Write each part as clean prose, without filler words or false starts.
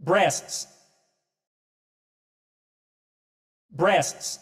breasts, breasts.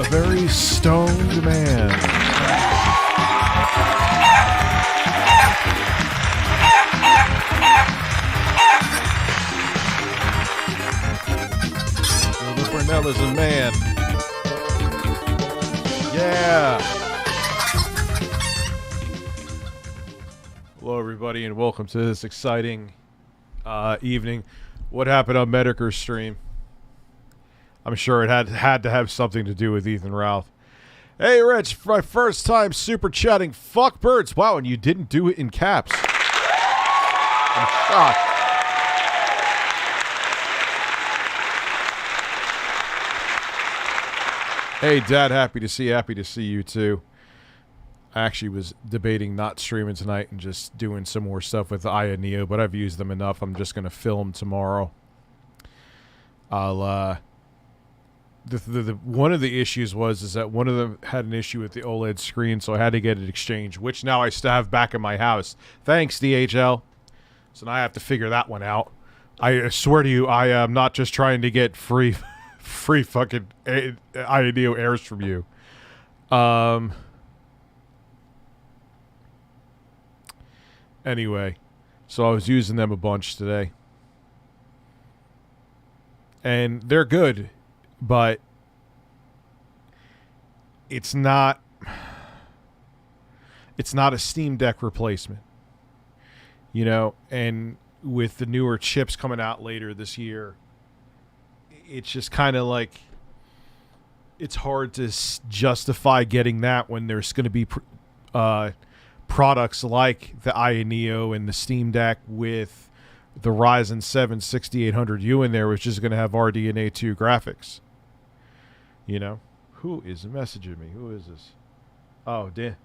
Very stoned man. The Brunel is a man. Yeah. Hello, everybody, and welcome to this exciting evening. What happened on Mediker's stream? I'm sure it had to have something to do with Ethan Ralph. Hey, Rich, for my first time super chatting. Fuck birds. Wow, and you didn't do it in caps. I'm shocked. Hey, Dad, happy to see you too. I actually was debating not streaming tonight and just doing some more stuff with Aya Neo, but I've used them enough. I'm just going to film tomorrow. I'll, one of the issues is that one of them had an issue with the OLED screen, so I had to get it exchanged, which now I still have back in my house. Thanks, DHL. So now I have to figure that one out. I swear to you, I am not just trying to get free fucking INEO airs from you. Anyway, so I was using them a bunch today. And they're good, but it's not a Steam Deck replacement. You know, and with the newer chips coming out later this year, it's just kind of like it's hard to justify getting that when there's going to be products like the INEO and the Steam Deck with the Ryzen 7 6800U in there, which is going to have RDNA 2 graphics. You know? Who is messaging me? Who is this? Oh, Dan.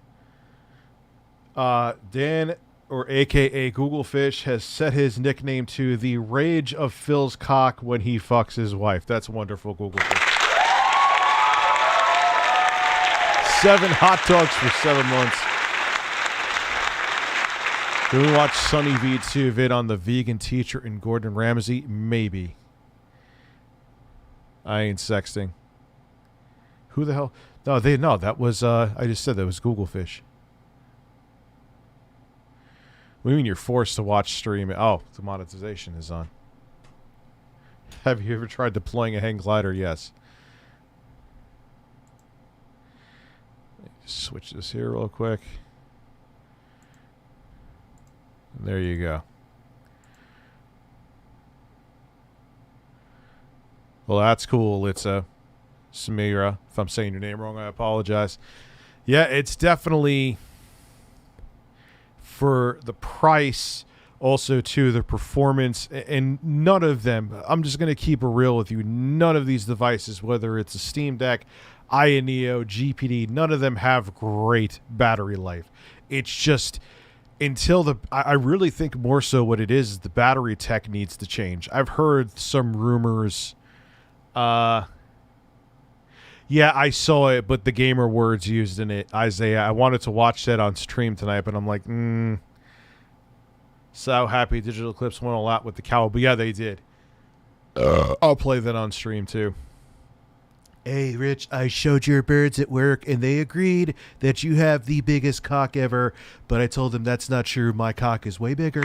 Dan, or a.k.a. Googlefish, has set his nickname to the rage of Phil's cock when he fucks his wife. That's wonderful, Googlefish. 7 hot dogs for 7 months. Can we watch Sunny V2 vid on the vegan teacher and Gordon Ramsay? Maybe. I ain't sexting. Who the hell? No, that was, I just said that was Googlefish. What do you mean you're forced to watch stream? Oh, the monetization is on. Have you ever tried deploying a hang glider? Yes. Switch this here real quick. And there you go. Well, that's cool. It's Samira. If I'm saying your name wrong, I apologize. Yeah, it's definitely, for the price, also to the performance, and none of them, I'm just going to keep it real with you, none of these devices, whether it's a Steam Deck, INEO, GPD, none of them have great battery life. It's just, until I really think more so what it is the battery tech needs to change. I've heard some rumors. Yeah, I saw it, but the gamer words used in it, Isaiah, I wanted to watch that on stream tonight, but I'm like, So happy Digital Clips went a lot with the cow. But yeah, they did. I'll play that on stream too. Hey, Rich, I showed your birds at work, and they agreed that you have the biggest cock ever, but I told them that's not true. My cock is way bigger.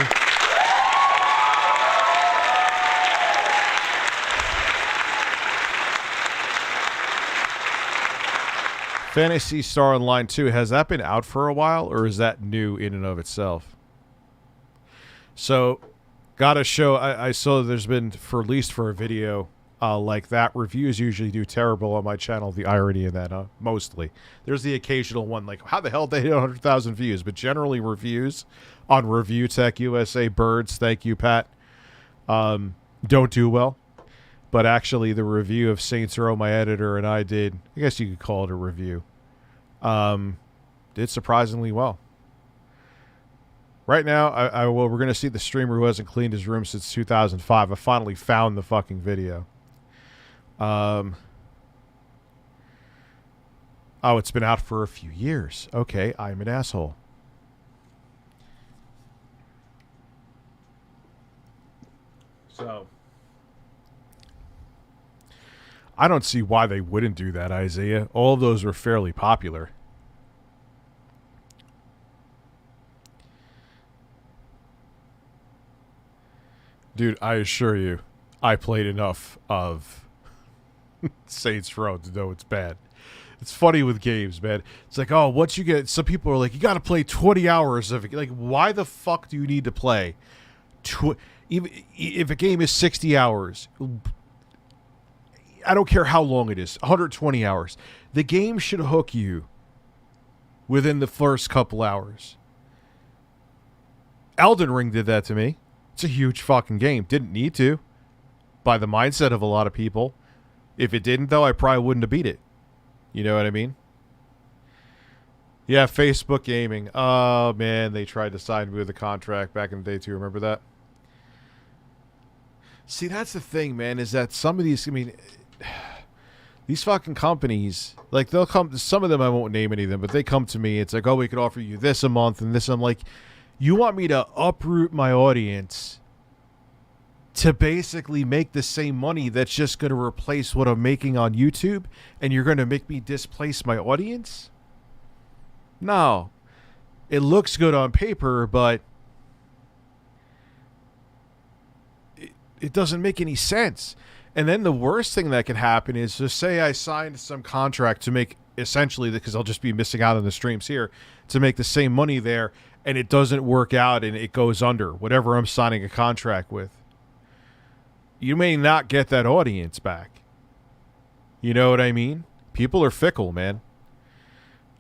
Phantasy Star Online 2, has that been out for a while, or is that new in and of itself? So, gotta show, I saw there's been, for at least for a video like that, reviews usually do terrible on my channel. The irony of that, mostly. There's the occasional one, like, how the hell did they hit 100,000 views? But generally reviews on ReviewTechUSA, birds, thank you, Pat, don't do well. But actually, the review of Saints Row, my editor, and I did, I guess you could call it a review, did surprisingly well. Right now, well, we're going to see the streamer who hasn't cleaned his room since 2005. I finally found the fucking video. Oh, it's been out for a few years. Okay, I'm an asshole. So, I don't see why they wouldn't do that, Isaiah. All of those were fairly popular. Dude, I assure you, I played enough of Saints Row to know it's bad. It's funny with games, man. It's like, oh, once you get... Some people are like, you got to play 20 hours of it. Like, why the fuck do you need to play? Even if a game is 60 hours... I don't care how long it is, 120 hours. The game should hook you within the first couple hours. Elden Ring did that to me. It's a huge fucking game. Didn't need to, by the mindset of a lot of people. If it didn't, though, I probably wouldn't have beat it. You know what I mean? Yeah, Facebook Gaming. Oh, man, they tried to sign me with a contract back in the day, too. Remember that? See, that's the thing, man, is that some of these, I mean... These fucking companies, like, they'll come, some of them, I won't name any of them, but they come to me, it's like, oh, we could offer you this a month and this. I'm like, you want me to uproot my audience to basically make the same money that's just going to replace what I'm making on YouTube, and you're going to make me displace my audience? No. It looks good on paper, but it doesn't make any sense. And then the worst thing that can happen is, just say I signed some contract to make, essentially, because I'll just be missing out on the streams here, to make the same money there, and it doesn't work out and it goes under whatever I'm signing a contract with. You may not get that audience back. You know what I mean? People are fickle, man.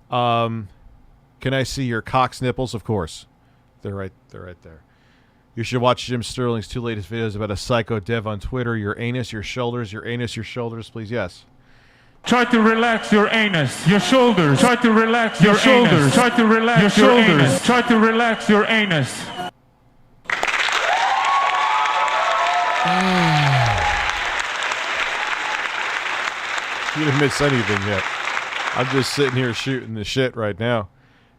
Can I see your cock's nipples? Of course. They're right there. You should watch Jim Sterling's 2 latest videos about a psycho dev on Twitter. Your anus, your shoulders, your anus, your shoulders, please. Yes. Try to relax your anus, your shoulders. Try to relax your shoulders. Try to relax your shoulders. Try to relax your anus. You didn't miss anything yet. I'm just sitting here shooting the shit right now.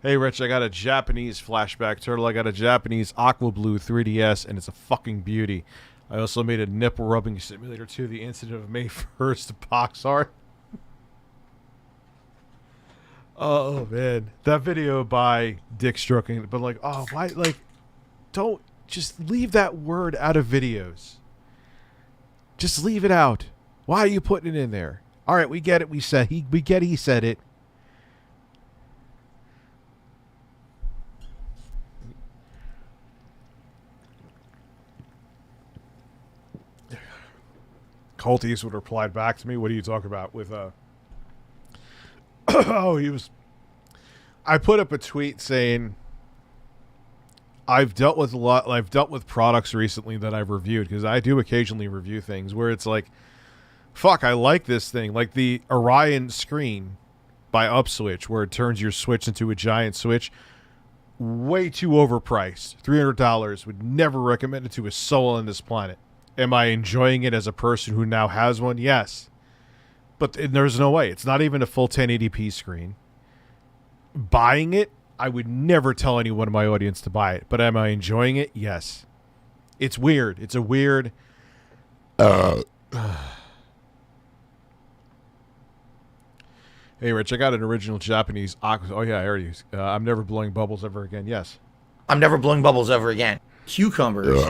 Hey, Rich, I got a Japanese flashback turtle. I got a Japanese aqua blue 3DS, and it's a fucking beauty. I also made a nipple rubbing simulator too. The incident of May 1st box art. Oh, man. That video by Dick Stroking, but like, oh, why? Like, don't, just leave that word out of videos. Just leave it out. Why are you putting it in there? All right, we get it. We get he said it. Colt Eastwood replied back to me. What are you talking about with I put up a tweet saying I've dealt with products recently that I've reviewed, because I do occasionally review things where it's like, fuck, I like this thing. Like the Orion screen by Upswitch, where it turns your Switch into a giant Switch. Way too overpriced. $300. Would never recommend it to a soul on this planet. Am I enjoying it as a person who now has one? Yes. But there's no way. It's not even a full 1080p screen. Buying it, I would never tell anyone in my audience to buy it. But am I enjoying it? Yes. It's weird. It's a weird... Hey, Rich, I got an original Japanese... Oh, yeah, I already... I'm never blowing bubbles ever again. Yes. I'm never blowing bubbles ever again. Cucumbers.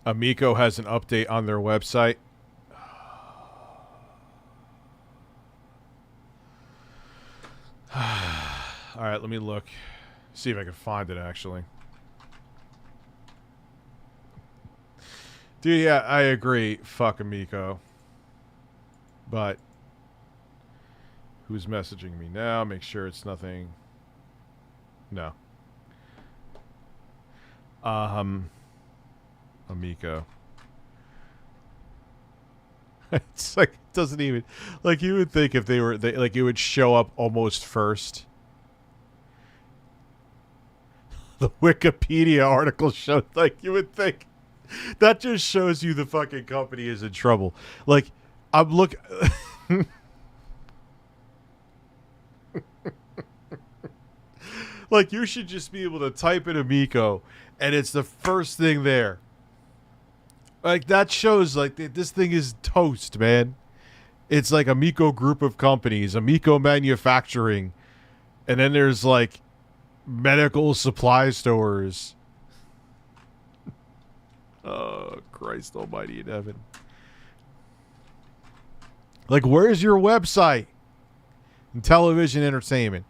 Amico has an update on their website. All right, let me look. See if I can find it, actually. Dude, yeah, I agree. Fuck Amico. But who's messaging me now? Make sure it's nothing. No. Amico. It's like, it doesn't even, like, you would think if they like, it would show up almost first. The Wikipedia article showed, like, you would think that just shows you the fucking company is in trouble. Like, I'm looking. Like, you should just be able to type in Amico and it's the first thing there. Like, that shows, like, this thing is toast, man. It's like Amico group of companies, Amico manufacturing, and then there's, like, medical supply stores. Oh, Christ almighty in heaven. Like, where's your website? And television entertainment.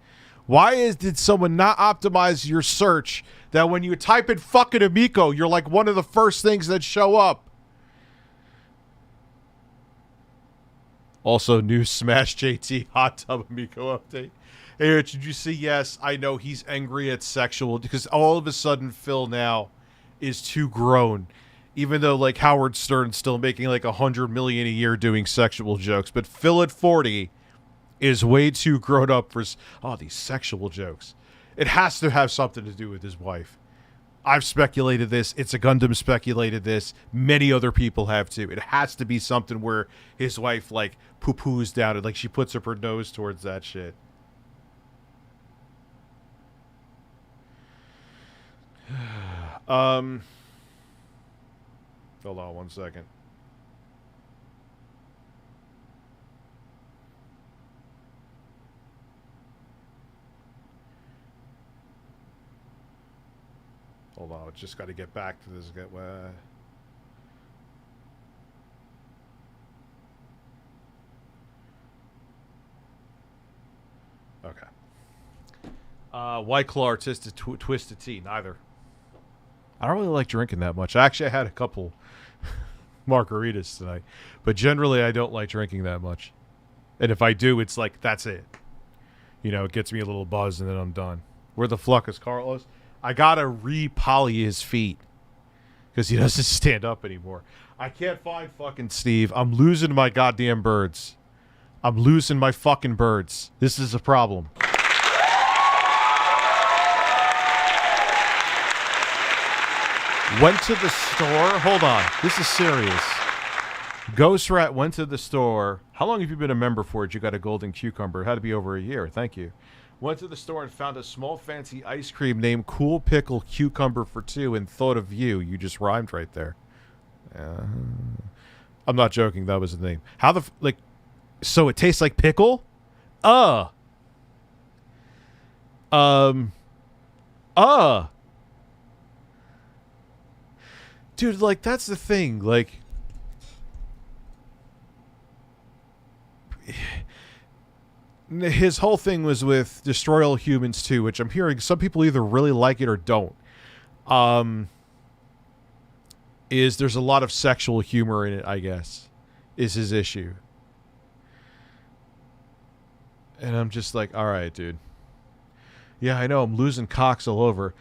Why did someone not optimize your search that when you type in fucking Amico, you're like one of the first things that show up? Also, new Smash JT Hot Tub Amico update. Hey, Rich, did you see? Yes, I know he's angry at sexual, because all of a sudden Phil now is too grown. Even though, like, Howard Stern's still making like $100 million a year doing sexual jokes, but Phil at 40 is way too grown up for these sexual jokes. It has to have something to do with his wife. I've speculated this. It's a Gundam speculated this. Many other people have too. It has to be something where his wife, like, poo-poos down it, like she puts up her nose towards that shit. Hold on 1 second. Hold on, I just got to get back to this. Okay. White Claw or Twisted Tea? Neither. I don't really like drinking that much. Actually, I had a couple margaritas tonight, but generally I don't like drinking that much. And if I do, it's like, that's it. You know, it gets me a little buzz and then I'm done. Where the fuck is Carlos? I gotta re-poly his feet because he doesn't stand up anymore. I can't find fucking Steve. I'm losing my goddamn birds. I'm losing my fucking birds. This is a problem. Went to the store. Hold on. This is serious. Ghost Rat went to the store. How long have you been a member for it? You got a golden cucumber. It had to be over a year. Thank you. Went to the store and found a small fancy ice cream named Cool Pickle Cucumber for $2 and thought of you. You just rhymed right there. I'm not joking. That was the name. How the... like... So it tastes like pickle? Dude, like, that's the thing. Like... His whole thing was with Destroy All Humans 2, which I'm hearing some people either really like it or don't. Is there's a lot of sexual humor in it, I guess, is his issue. And I'm just like, all right, dude. Yeah, I know, I'm losing cocks all over.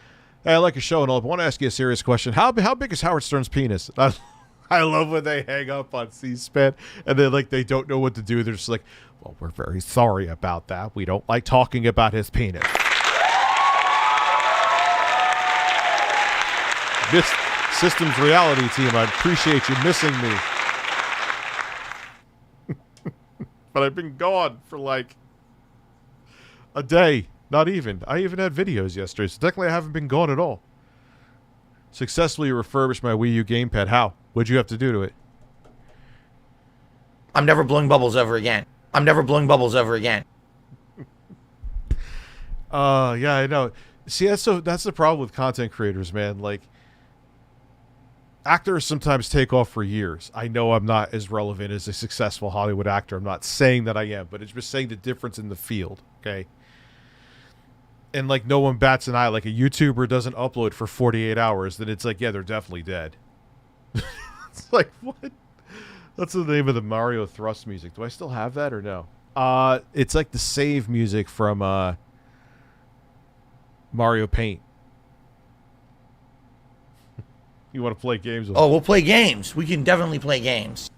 Hey, I like your show and all, but I want to ask you a serious question. How big is Howard Stern's penis? I love when they hang up on C-SPAN and they don't know what to do. They're just like, well, we're very sorry about that. We don't like talking about his penis. This Systems Reality team, I appreciate you missing me. But I've been gone for like a day. Not even. I even had videos yesterday, so technically I haven't been gone at all. Successfully refurbished my Wii U gamepad. How? What'd you have to do to it? I'm never blowing bubbles ever again. I'm never blowing bubbles ever again. Yeah, I know. See, that's the problem with content creators, man. Like, actors sometimes take off for years. I know I'm not as relevant as a successful Hollywood actor. I'm not saying that I am, but it's just saying the difference in the field, okay? And, like, no one bats an eye. Like, a YouTuber doesn't upload for 48 hours, then it's like, yeah, they're definitely dead. It's like, what? That's the name of the Mario Thrust music. Do I still have that or no? It's like the save music from Mario Paint. You want to play games with me? We'll play games. We can definitely play games.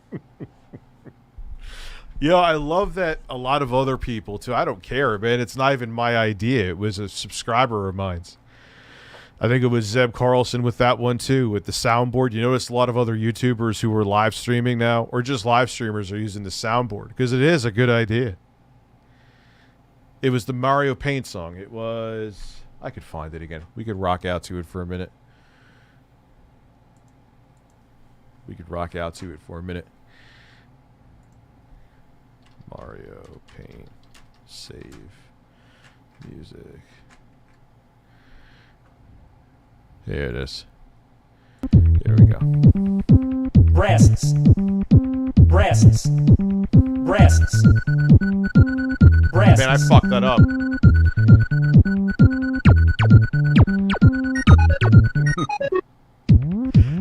Yeah, I love that a lot of other people, too. I don't care, man. It's not even my idea. It was a subscriber of mine's. I think it was Zeb Carlson with that one, too, with the soundboard. You notice a lot of other YouTubers who are live streaming now, or just live streamers, are using the soundboard, because it is a good idea. It was the Mario Paint song. It was... I could find it again. We could rock out to it for a minute. Mario Paint save music. Here it is. Here we go. Breasts. Breasts. Breasts. Breasts. Man, I fucked that up.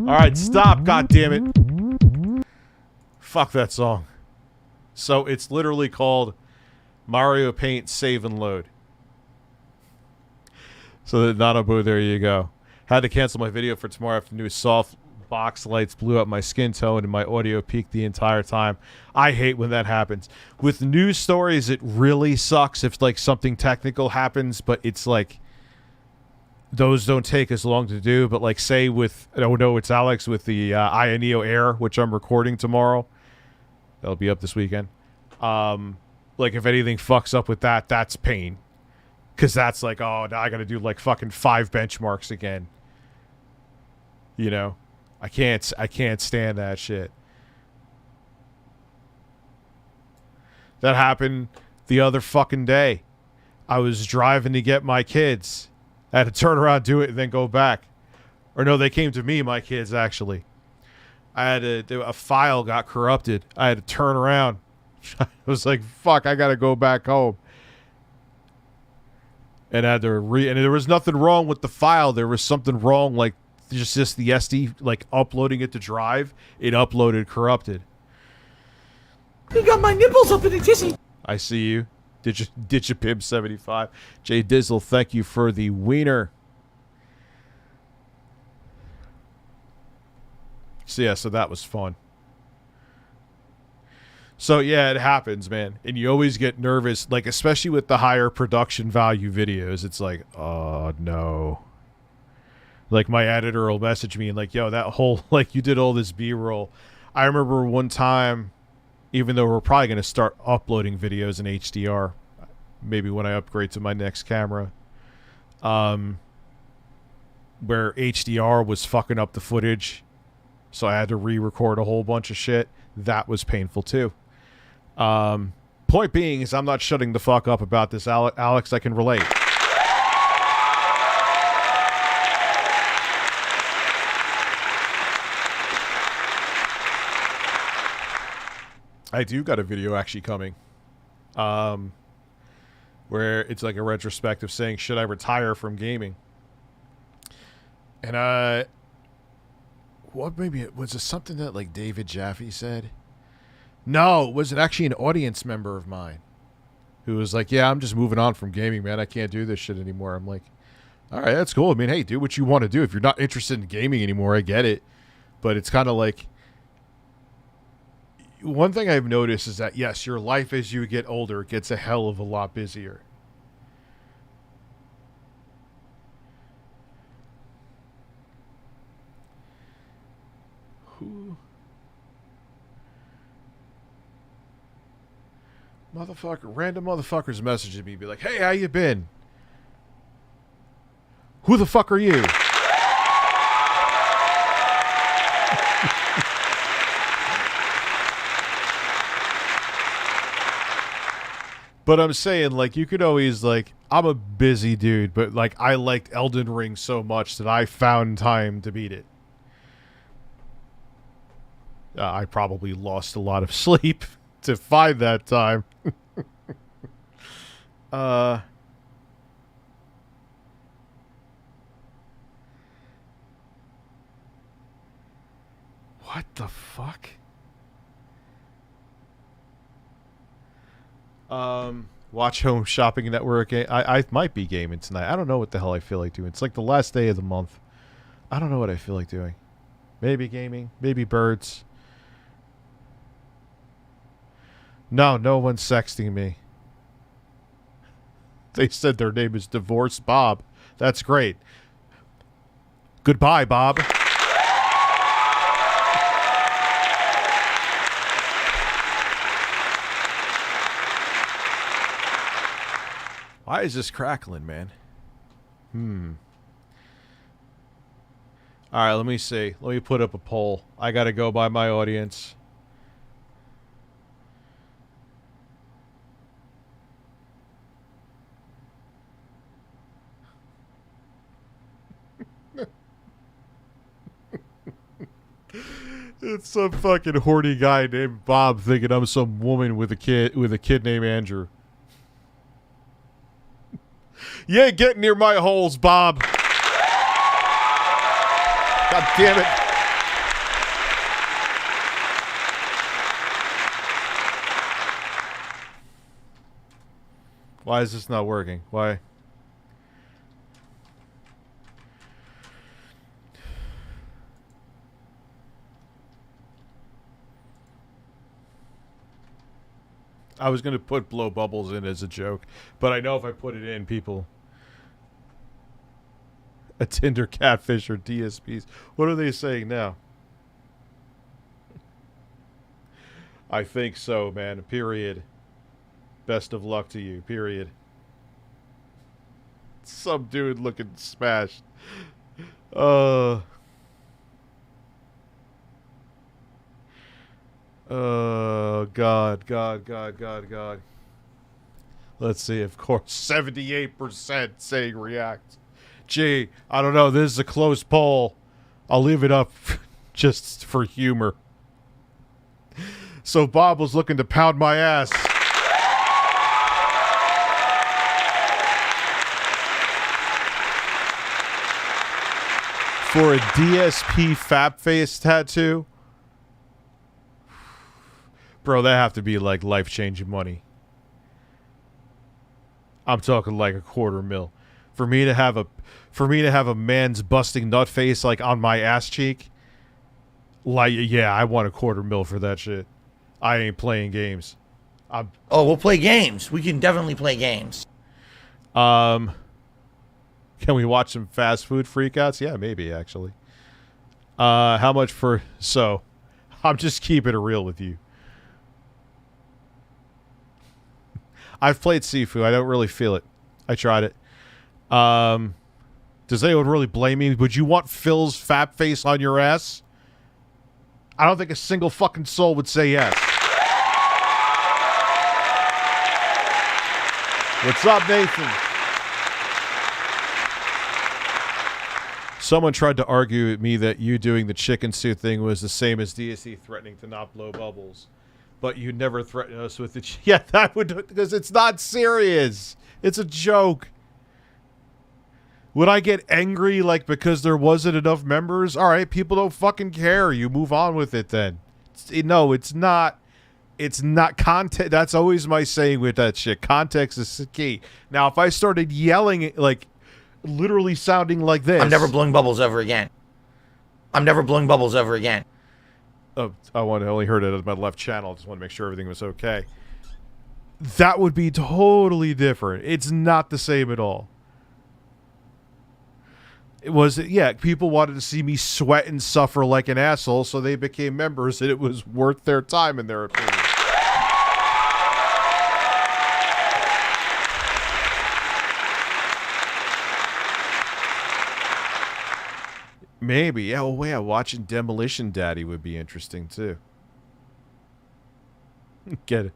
Alright, stop, goddammit. Fuck that song. So it's literally called Mario Paint Save and Load. So that Nanabu, there you go. Had to cancel my video for tomorrow after new soft box lights blew up my skin tone and my audio peaked the entire time. I hate when that happens. With news stories, it really sucks if like something technical happens, but it's like those don't take as long to do. But like say with, oh no, it's Alex with the Ioneo Air, which I'm recording tomorrow. That'll be up this weekend. Like if anything fucks up with that, that's pain. Because that's like, oh, now I got to do like fucking 5 benchmarks again. You know, I can't stand that shit. That happened the other fucking day. I was driving to get my kids. I had to turn around, do it, and then go back. Or no, they came to me, my kids, actually. I had a file got corrupted. I had to turn around. I was like, fuck, I got to go back home. And I had to and there was nothing wrong with the file. There was something wrong, like just the SD, like uploading it to Drive. It uploaded corrupted. You got my nipples up in a tissy. I see you. Did you Pimp 75? Jay Dizzle, thank you for the wiener. So yeah, so that was fun. So yeah, it happens, man. And you always get nervous, like especially with the higher production value videos. It's like, oh no. Like my editor will message me and like, yo, that whole, like you did all this B-roll. I remember one time, even though we're probably going to start uploading videos in HDR, maybe when I upgrade to my next camera, where HDR was fucking up the footage. So I had to re-record a whole bunch of shit. That was painful too. Point being is I'm not shutting the fuck up about this, Alex. I can relate. I do got a video actually coming, where it's like a retrospective saying, should I retire from gaming? And what maybe was it something that like David Jaffe said? No, was it actually an audience member of mine who was like, yeah, I'm just moving on from gaming, man. I can't do this shit anymore. I'm like, all right, that's cool. I mean, hey, do what you want to do. If you're not interested in gaming anymore, I get it. But it's kind of like, one thing I've noticed is that, yes, your life as you get older gets a hell of a lot busier. Who? Random motherfuckers messaging me, be like, hey, how you been? Who the fuck are you? But I'm saying, like, you could always, like, I'm a busy dude, but, like, I liked Elden Ring so much that I found time to beat it. I probably lost a lot of sleep to find that time. What the fuck? Watch Home Shopping Network. I might be gaming tonight. I don't know what the hell I feel like doing. It's like the last day of the month. I don't know what I feel like doing. Maybe gaming. Maybe birds. No one's sexting me. They said their name is Divorce Bob. That's great. Goodbye, Bob. Why is this crackling, man? All right, let me see. Let me put up a poll. I got to go by my audience. It's some fucking horny guy named Bob thinking I'm some woman with a kid named Andrew. You ain't getting near my holes, Bob. God damn it. Why is this not working? Why? I was going to put blow bubbles in as a joke, but I know if I put it in, people... A Tinder catfish or DSPs. What are they saying now? I think so, man. Period. Best of luck to you. Period. Some dude looking smashed. Oh, God. Let's see. Of course, 78% saying react. Gee, I don't know. This is a close poll. I'll leave it up just for humor. So Bob was looking to pound my ass. For a DSP fap face tattoo? Bro, that have to be like life-changing money. I'm talking like $250,000. For me to have a man's busting nut face like on my ass cheek. Like, yeah, I want $250,000 for that shit. I ain't playing games. Oh, we'll play games. We can definitely play games. Can we watch some fast food freakouts? Yeah, maybe actually. How much for? So, I'm just keeping it real with you. I've played Sifu. I don't really feel it. I tried it. Does anyone really blame me? Would you want Phil's fat face on your ass? I don't think a single fucking soul would say yes. What's up, Nathan? Someone tried to argue with me that you doing the chicken suit thing was the same as DSE threatening to not blow bubbles. But you never threaten us with it. Yeah, that would, because it's not serious. It's a joke. Would I get angry, like, because there wasn't enough members? All right, people don't fucking care. You move on with it then. No, it's not. It's not context. That's always my saying with that shit. Context is key. Now, if I started yelling, like, literally sounding like this. I'm never blowing bubbles ever again. I'm never blowing bubbles ever again. Oh, I only heard it at my left channel. Just want to make sure everything was okay. That would be totally different. It's not the same at all. It was, yeah, people wanted to see me sweat and suffer like an asshole, so they became members, and it was worth their time in their opinion. Maybe. Yeah, well, yeah, watching Demolition Daddy would be interesting, too. Get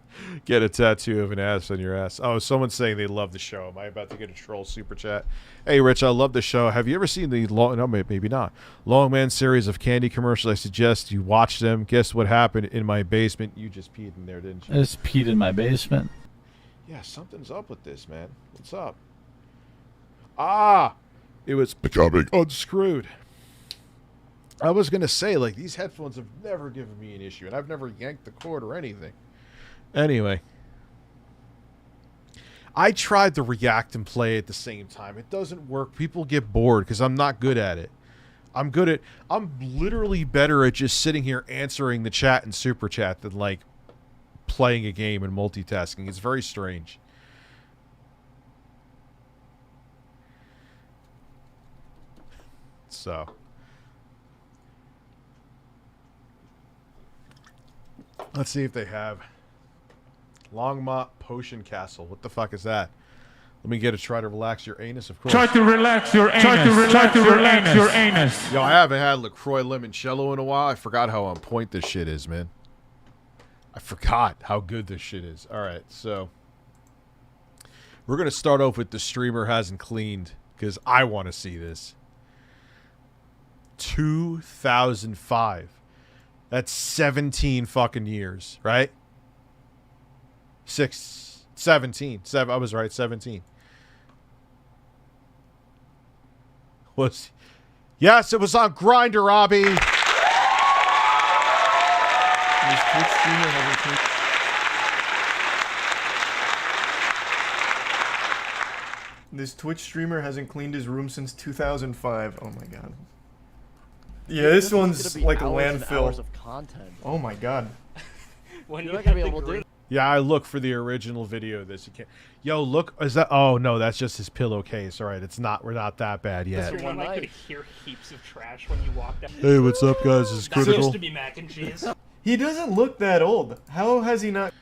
a tattoo of an ass on your ass. Oh, someone's saying they love the show. Am I about to get a troll super chat? Hey, Rich, I love the show. Have you ever seen the maybe not. Long Man series of candy commercials? I suggest you watch them. Guess what happened in my basement? You just peed in there, didn't you? I just peed in my basement. Yeah, something's up with this, man. What's up? Ah! It was becoming unscrewed. I was going to say, like, these headphones have never given me an issue, and I've never yanked the cord or anything. Anyway. I tried to react and play at the same time. It doesn't work. People get bored because I'm not good at it. I'm literally better at just sitting here answering the chat and super chat than, like, playing a game and multitasking. It's very strange. So... let's see if they have Longmont Potion Castle. What the fuck is that? Let me get a try to relax your anus, of course. Try to relax your anus. Try to relax your anus. Yo, I haven't had LaCroix Limoncello in a while. I forgot how on point this shit is, man. I forgot how good this shit is. All right, so we're going to start off with the streamer hasn't cleaned because I want to see this. 2005. That's 17 fucking years, right? 17. I was right, 17. Yes, it was on Grindr, Robbie. This Twitch streamer hasn't cleaned his room since 2005. Oh my god. Yeah, this one's like a landfill. Hours of content. Oh my god. When you're not gonna be able to do it. Yeah, I look for the original video of this. You can't. Yo, look. Is that? Oh no, that's just his pillowcase. All right, it's not. We're not that bad yet. This one I could hear heaps of trash when you walked out. Hey, what's up, guys? This is That's critical. supposed to be mac and cheese. He doesn't look that old. How has he not?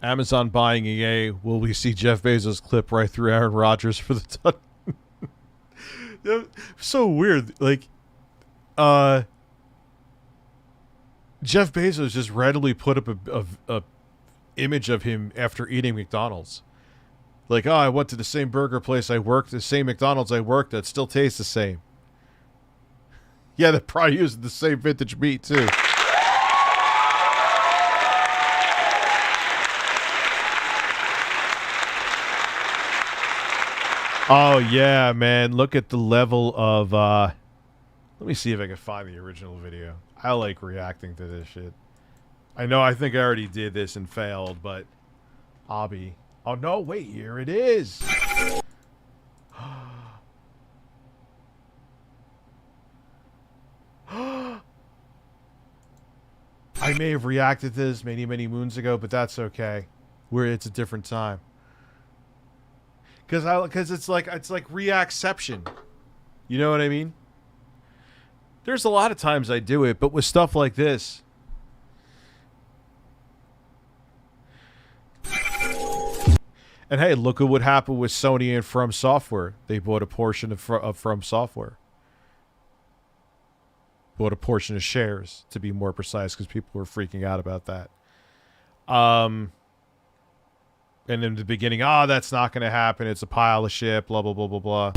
Amazon buying EA. Will we see Jeff Bezos clip right through Aaron Rodgers for the ton? So weird. Like, Jeff Bezos just randomly put up a image of him after eating McDonald's. Like, oh, I went to the same burger place I worked, the same McDonald's I worked at, still tastes the same. Yeah, they're probably using the same vintage meat, too. Oh, yeah, man. Look at the level of, let me see if I can find the original video. I like reacting to this shit. I know, I think I already did this and failed, but... Obby. Oh, no, wait, here it is! I may have reacted to this many, many moons ago, but that's okay. It's a different time. Because it's like reacception. You know what I mean? There's a lot of times I do it, but with stuff like this. And hey, look at what happened with Sony and From Software. They bought a portion of From Software. Bought a portion of shares, to be more precise, because people were freaking out about that. And in the beginning, that's not going to happen. It's a pile of shit, blah, blah, blah, blah, blah.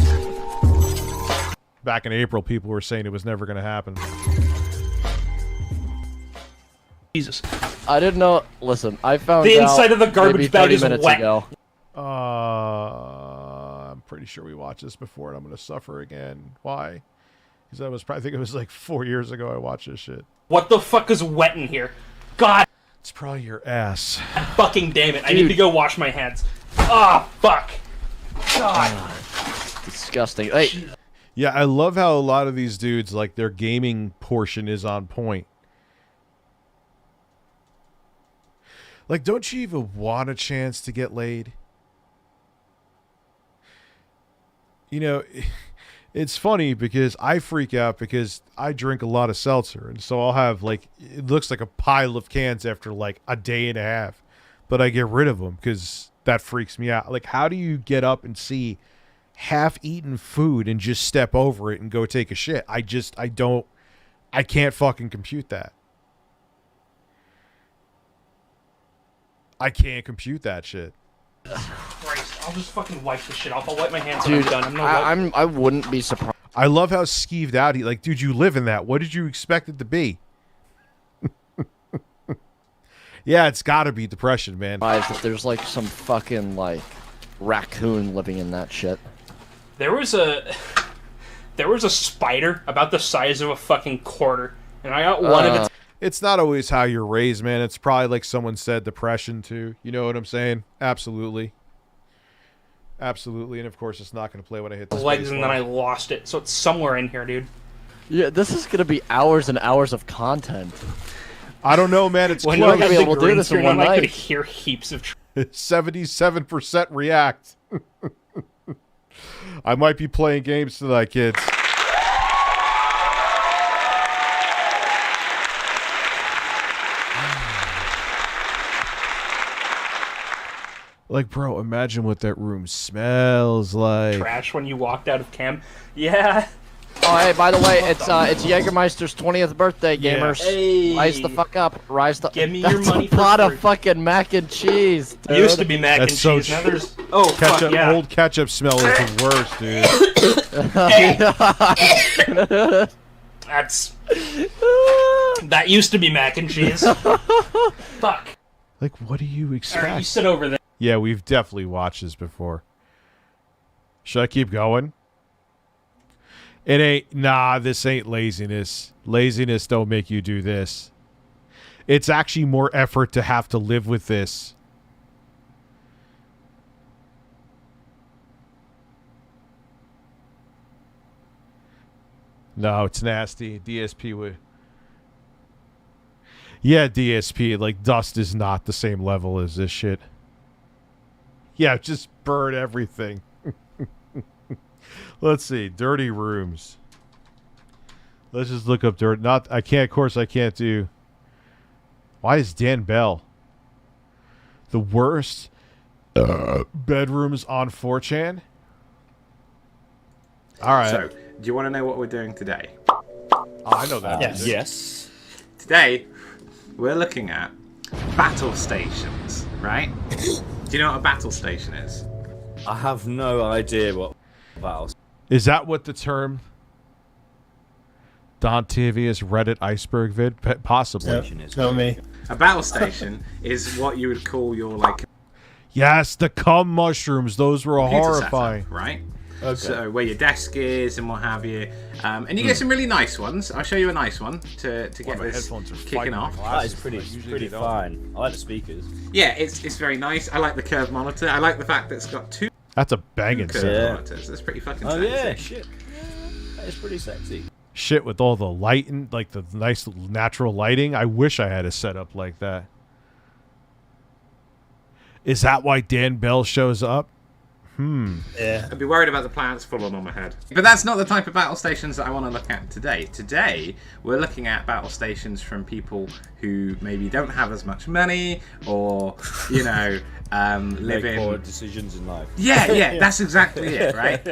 Back in April, people were saying it was never going to happen. Jesus. I didn't know. Listen, I found The out inside of the garbage maybe bag 30 is minutes wet. ago. I'm pretty sure we watched this before, and I'm going to suffer again. Why? Because I think it was like 4 years ago I watched this shit. What the fuck is wet in here? God It's probably your ass. fucking damn it. I need to go wash my hands. Ah, fuck. God. Disgusting. Hey, Yeah, I love how a lot of these dudes, like, their gaming portion is on point. Like, don't you even want a chance to get laid? You know, it's funny because I freak out because I drink a lot of seltzer. And so I'll have, like, it looks like a pile of cans after, like, a day and a half. But I get rid of them because that freaks me out. Like, how do you get up and see half-eaten food and just step over it and go take a shit? I can't fucking compute that. I can't compute that shit. Christ, I'll just fucking wipe this shit off. I'll wipe my hands dude, when I'm done. I wouldn't be surprised. I love how skeeved out he, like, dude, you live in that. What did you expect it to be? Yeah, it's gotta be depression, man. If there's like some fucking like raccoon living in that shit. There was a spider about the size of a fucking quarter, and I got one of its. It's not always how you're raised, man. It's probably like someone said, depression too. You know what I'm saying? Absolutely. Absolutely, and of course it's not going to play when I hit the legs, and then I lost it, so it's somewhere in here, dude. Yeah, this is gonna be hours and hours of content. I don't know, man. It's When We're you're not gonna be able to do this in one I could night. hear heaps of. 77% react. I might be playing games tonight, kids. Like, bro, imagine what that room smells like. Trash when you walked out of cam. Yeah. Oh, hey, by the way, it's Jägermeister's 20th birthday, Yeah. gamers. Hey. Rise the fuck up. Rise the. Give me your That's money a for pot of free. fucking mac and cheese. Dude. Used to be mac That's and so cheese. Now there's. Oh Ketchup, fuck yeah. Old ketchup smell is the worst, dude. That's. That used to be mac and cheese. Fuck. Like, what do you Alright, you expect? sit over there. Yeah, we've definitely watched this before. Should I keep going? It ain't, nah, this ain't laziness. Laziness don't make you do this. It's actually more effort to have to live with this. No, it's nasty. DSP would... Yeah, DSP, like, dust is not the same level as this shit. Yeah, just burn everything. Let's see. Dirty rooms. Let's just look up dirt. Not, I can't, of course, I can't do. Why is Dan Bell the worst bedrooms on 4chan? All right. So, do you want to know what we're doing today? Oh, I know that. Yes. Yes. Today, we're looking at battle stations, right? Do you know what a battle station is? I have no idea what battles. Is that what the term Don Tivia's Reddit iceberg vid? Possibly. Tell me. A battle station is what you would call your like Yes, the cum mushrooms. Those were computer horrifying. setup, right? Okay. So where your desk is and what have you, and you get some really nice ones. I'll show you a nice one to get this kicking off. That is pretty fine. I like the speakers. Yeah, it's very nice. I like the curved monitor. I like the fact that it's got two That's a banging curved set. monitors. That's pretty fucking Oh sexy. yeah, shit. That is pretty sexy. Shit with all the lighting, like the nice natural lighting. I wish I had a setup like that. Is that why Dan Bell shows up? Yeah. I'd be worried about the plants falling on my head. But that's not the type of battle stations that I want to look at today. Today, we're looking at battle stations from people who maybe don't have as much money or, you know, live Make poor in... decisions in life. Yeah, that's exactly it, right?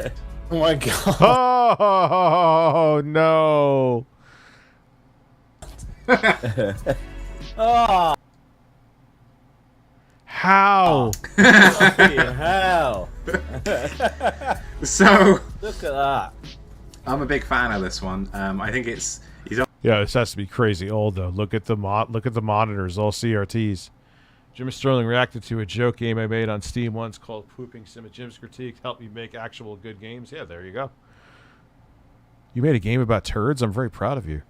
Oh my god. Oh no! Oh, How? fucking hell. So, Look at that. I'm a big fan of this one. I think he's Yeah, this has to be crazy old though. Look at the monitors, all CRTs. Jim Sterling reacted to a joke game I made on Steam once called "Pooping Sim at Jim's Critique." Help me make actual good games. Yeah, there you go. You made a game about turds. I'm very proud of you.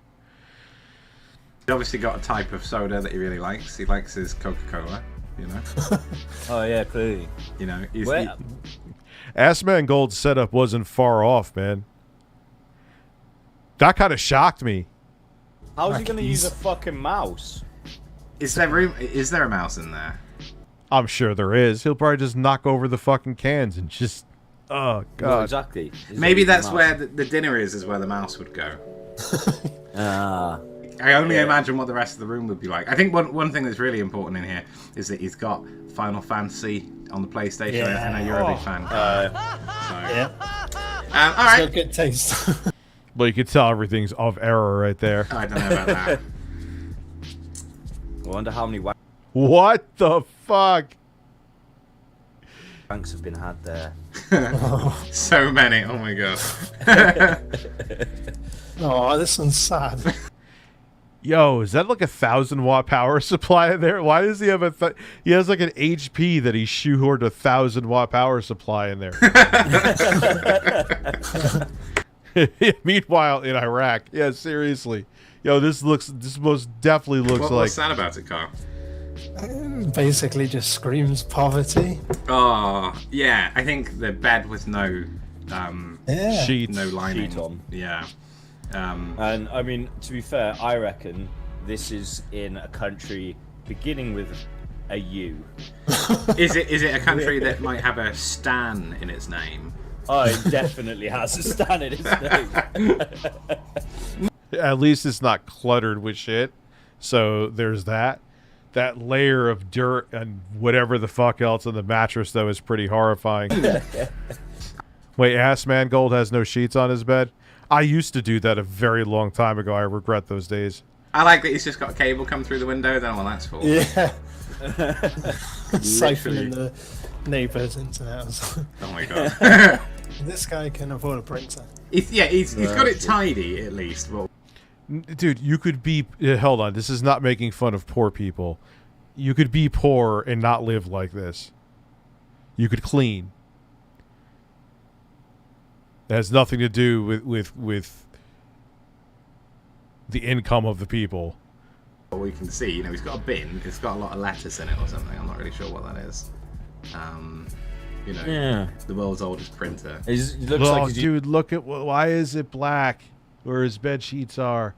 obviously got a type of soda that he really likes. He likes his Coca-Cola, you know. Oh yeah, clearly. You know, he's, Where, Assman Gold's setup wasn't far off, man. That kind of shocked me. how's he gonna use a fucking mouse? is there a mouse in there? I'm sure there is. He'll probably just knock over the fucking cans and just... Oh, God. Well, exactly. Maybe that's where the dinner is where the mouse would go. Ah. I only imagine what the rest of the room would be like. I think one thing that's really important in here is that he's got Final Fantasy on the PlayStation. Yeah. I know you're a big fan. Yeah. All right. Still good taste. Well, you can tell everything's of error right there. I don't know about that. I wonder how many What the fuck? wanks have been had there. So many. Oh my god. Oh, this one's sad. Yo, is that like a 1,000-watt power supply in there? Why does he have he has like an HP that he shoehorned a 1,000-watt power supply in there. Meanwhile, in Iraq, yeah, seriously, yo, this most definitely looks What's that about it, Carl? Basically just screams poverty. Oh, yeah. I think the bed with no sheets. no lining. Sheet on. Yeah. And I mean, to be fair, I reckon this is in a country beginning with a U. Is it a country that might have a Stan in its name? Oh, it definitely has a stand in its name. At least it's not cluttered with shit. So there's that. That layer of dirt and whatever the fuck else on the mattress, though, is pretty horrifying. Wait, Assman Gold has no sheets on his bed? I used to do that a very long time ago. I regret those days. I like that he's just got a cable come through the window. I don't know what that's for. Yeah. Siphoning the neighbours' internet. Oh my god. This guy can afford a printer. He's got it tidy at least. Well, Dude, you could be... hold on. This is not making fun of poor people. You could be poor and not live like this. You could clean. It has nothing to do with the income of the people. we can see, you know, he's got a bin. It's got a lot of lettuce in it or something. I'm not really sure what that is. You know, Yeah. the world's oldest printer. It looks like he's dude, look at... Why is it black where his bed sheets are?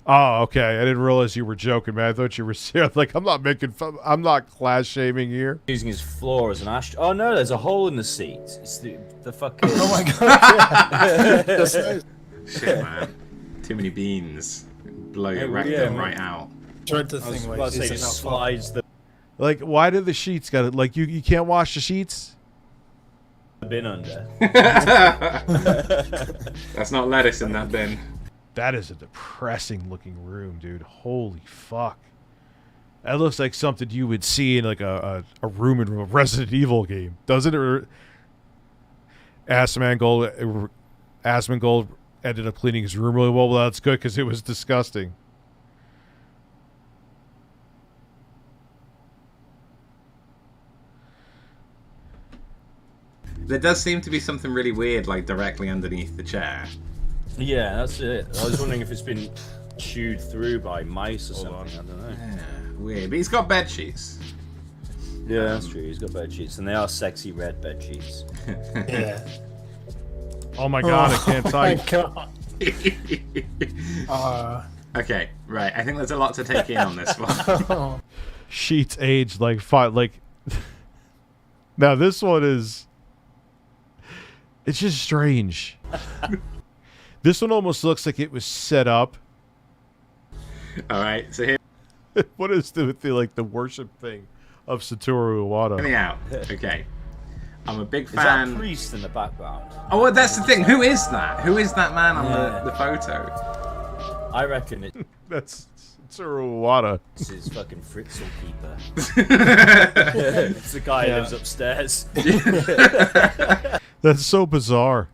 Oh, okay. I didn't realize you were joking, man. I thought you were serious. Like, I'm not making fun. I'm not class shaming here. using his floor as an ash. Oh no, there's a hole in the seat. It's the fucking. Oh my god, yeah. Shit, man. Too many beans. Blow your Yeah, rectum yeah. right out. Tried to I was think about where to say, it's it not slides the Like, why do the sheets got it? Like, you can't wash the sheets? bin under. That's not lettuce in that bin. That is a depressing looking room, dude. Holy fuck. That looks like something you would see in like a room in a Resident Evil game, doesn't it? Asmongold ended up cleaning his room really well. Well, that's good because it was disgusting. There does seem to be something really weird, like directly underneath the chair. Yeah, that's it. I was wondering if it's been chewed through by mice or something. I don't know. Yeah, weird. But he's got bed sheets. Yeah, that's true. He's got bed sheets, and they are sexy red bed sheets. Yeah. Oh my god, I can't type. Okay, right. I think there's a lot to take in on this one. Sheets aged like five. Like now, this one is. It's just strange. This one almost looks like it was set up. All right, so here. What is the like the worship thing of Satoru Iwata? Hear me out. Okay. I'm a big Is fan. that a priest in the background? Oh, well, that's the thing. Who is that? Who is that man on the photo? I reckon That's Satoru Iwata. it's his fucking Fritzl keeper. It's the guy who lives upstairs. That's so bizarre.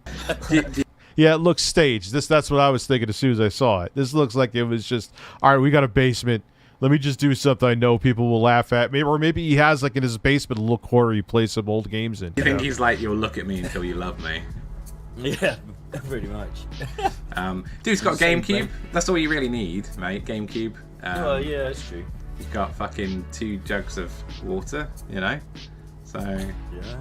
Yeah, it looks staged. That's what I was thinking as soon as I saw it. This looks like it was just, all right, we got a basement. Let me just do something I know people will laugh at. Maybe, or maybe he has, like, in his basement, a little corner he plays some old games in. You think he's like, you'll look at me until you love me? Yeah, pretty much. Dude's got GameCube. That's all you really need, mate. GameCube. Well, yeah, that's true. He's got fucking 2 jugs of water, you know? So,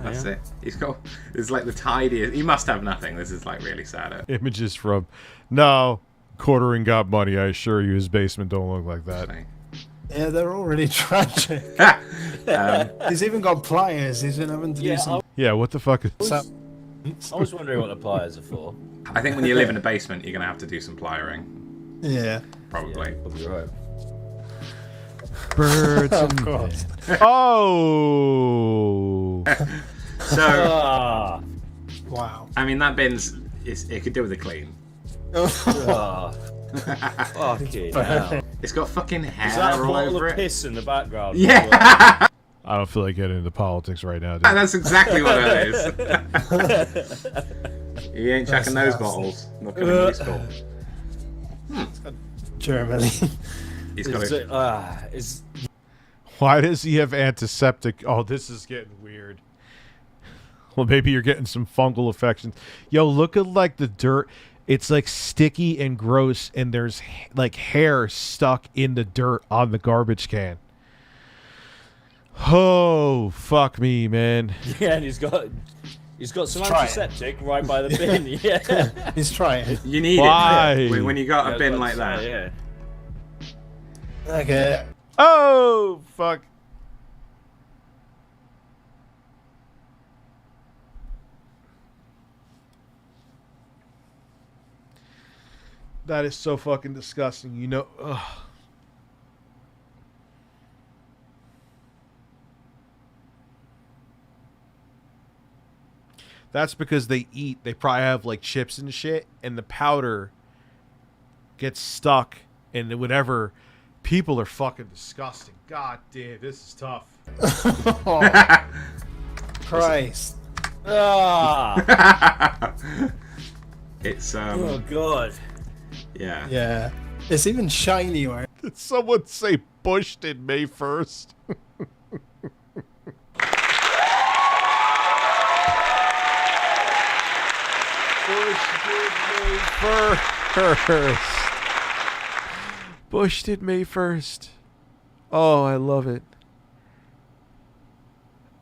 that's it. He's got, it's like the tidiest. He must have nothing. This is like really sad. Images from, no, Quartering got money. I assure you his basement don't look like that. Yeah, they're all really tragic. He's even got pliers. He's been having to do some. Yeah, what the fuck is So, I was wondering what the pliers are for. I think when you live in a basement, you're going to have to do some pliering. yeah. Probably. Yeah, probably right. birds? Of course. Oh. So, Wow. I mean, that bin's, it could do with a clean. Fucking hell. It's got fucking hair Is that a all bottle over of it. piss in the background? Yeah! I don't feel like getting into politics right now, dude. That's exactly what it is. You ain't checking those bottles. Not gonna be useful. Germany. He's got a... Why does he have antiseptic? Oh, this is getting weird. Well, maybe you're getting some fungal infections. Yo, look at like the dirt. It's like sticky and gross, and there's like hair stuck in the dirt on the garbage can. Oh, fuck me, man. Yeah, and he's got some antiseptic right by the bin. Yeah. He's trying. You need Why? it when you got a bin I was like about to say, that. Yeah. Okay. Oh, fuck. That is so fucking disgusting. You know, ugh. That's because they eat. They probably have like chips and shit, and the powder gets stuck in whatever. People are fucking disgusting. God damn, this is tough. Christ. Ah! It's Oh god. yeah. Yeah. It's even shiny, right? Did someone say Bush did May 1st? Bush did May 1st. Oh, I love it.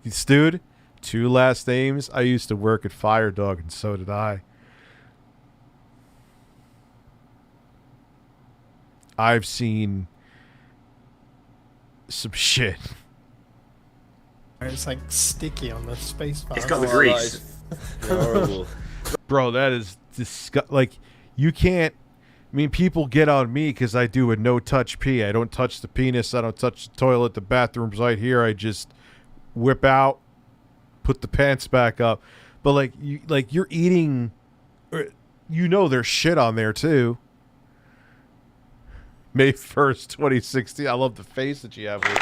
This dude, 2 last names. I used to work at Fire Dog, and so did I. I've seen some shit. It's like sticky on the space bar. It's got the grease. Horrible. Bro, that is like, you can't. I mean, people get on me because I do a no-touch pee. I don't touch the penis. I don't touch the toilet. The bathroom's right here. I just whip out, put the pants back up. But you're eating. You know, there's shit on there too. May 1st, 2016. I love the face that you have with it.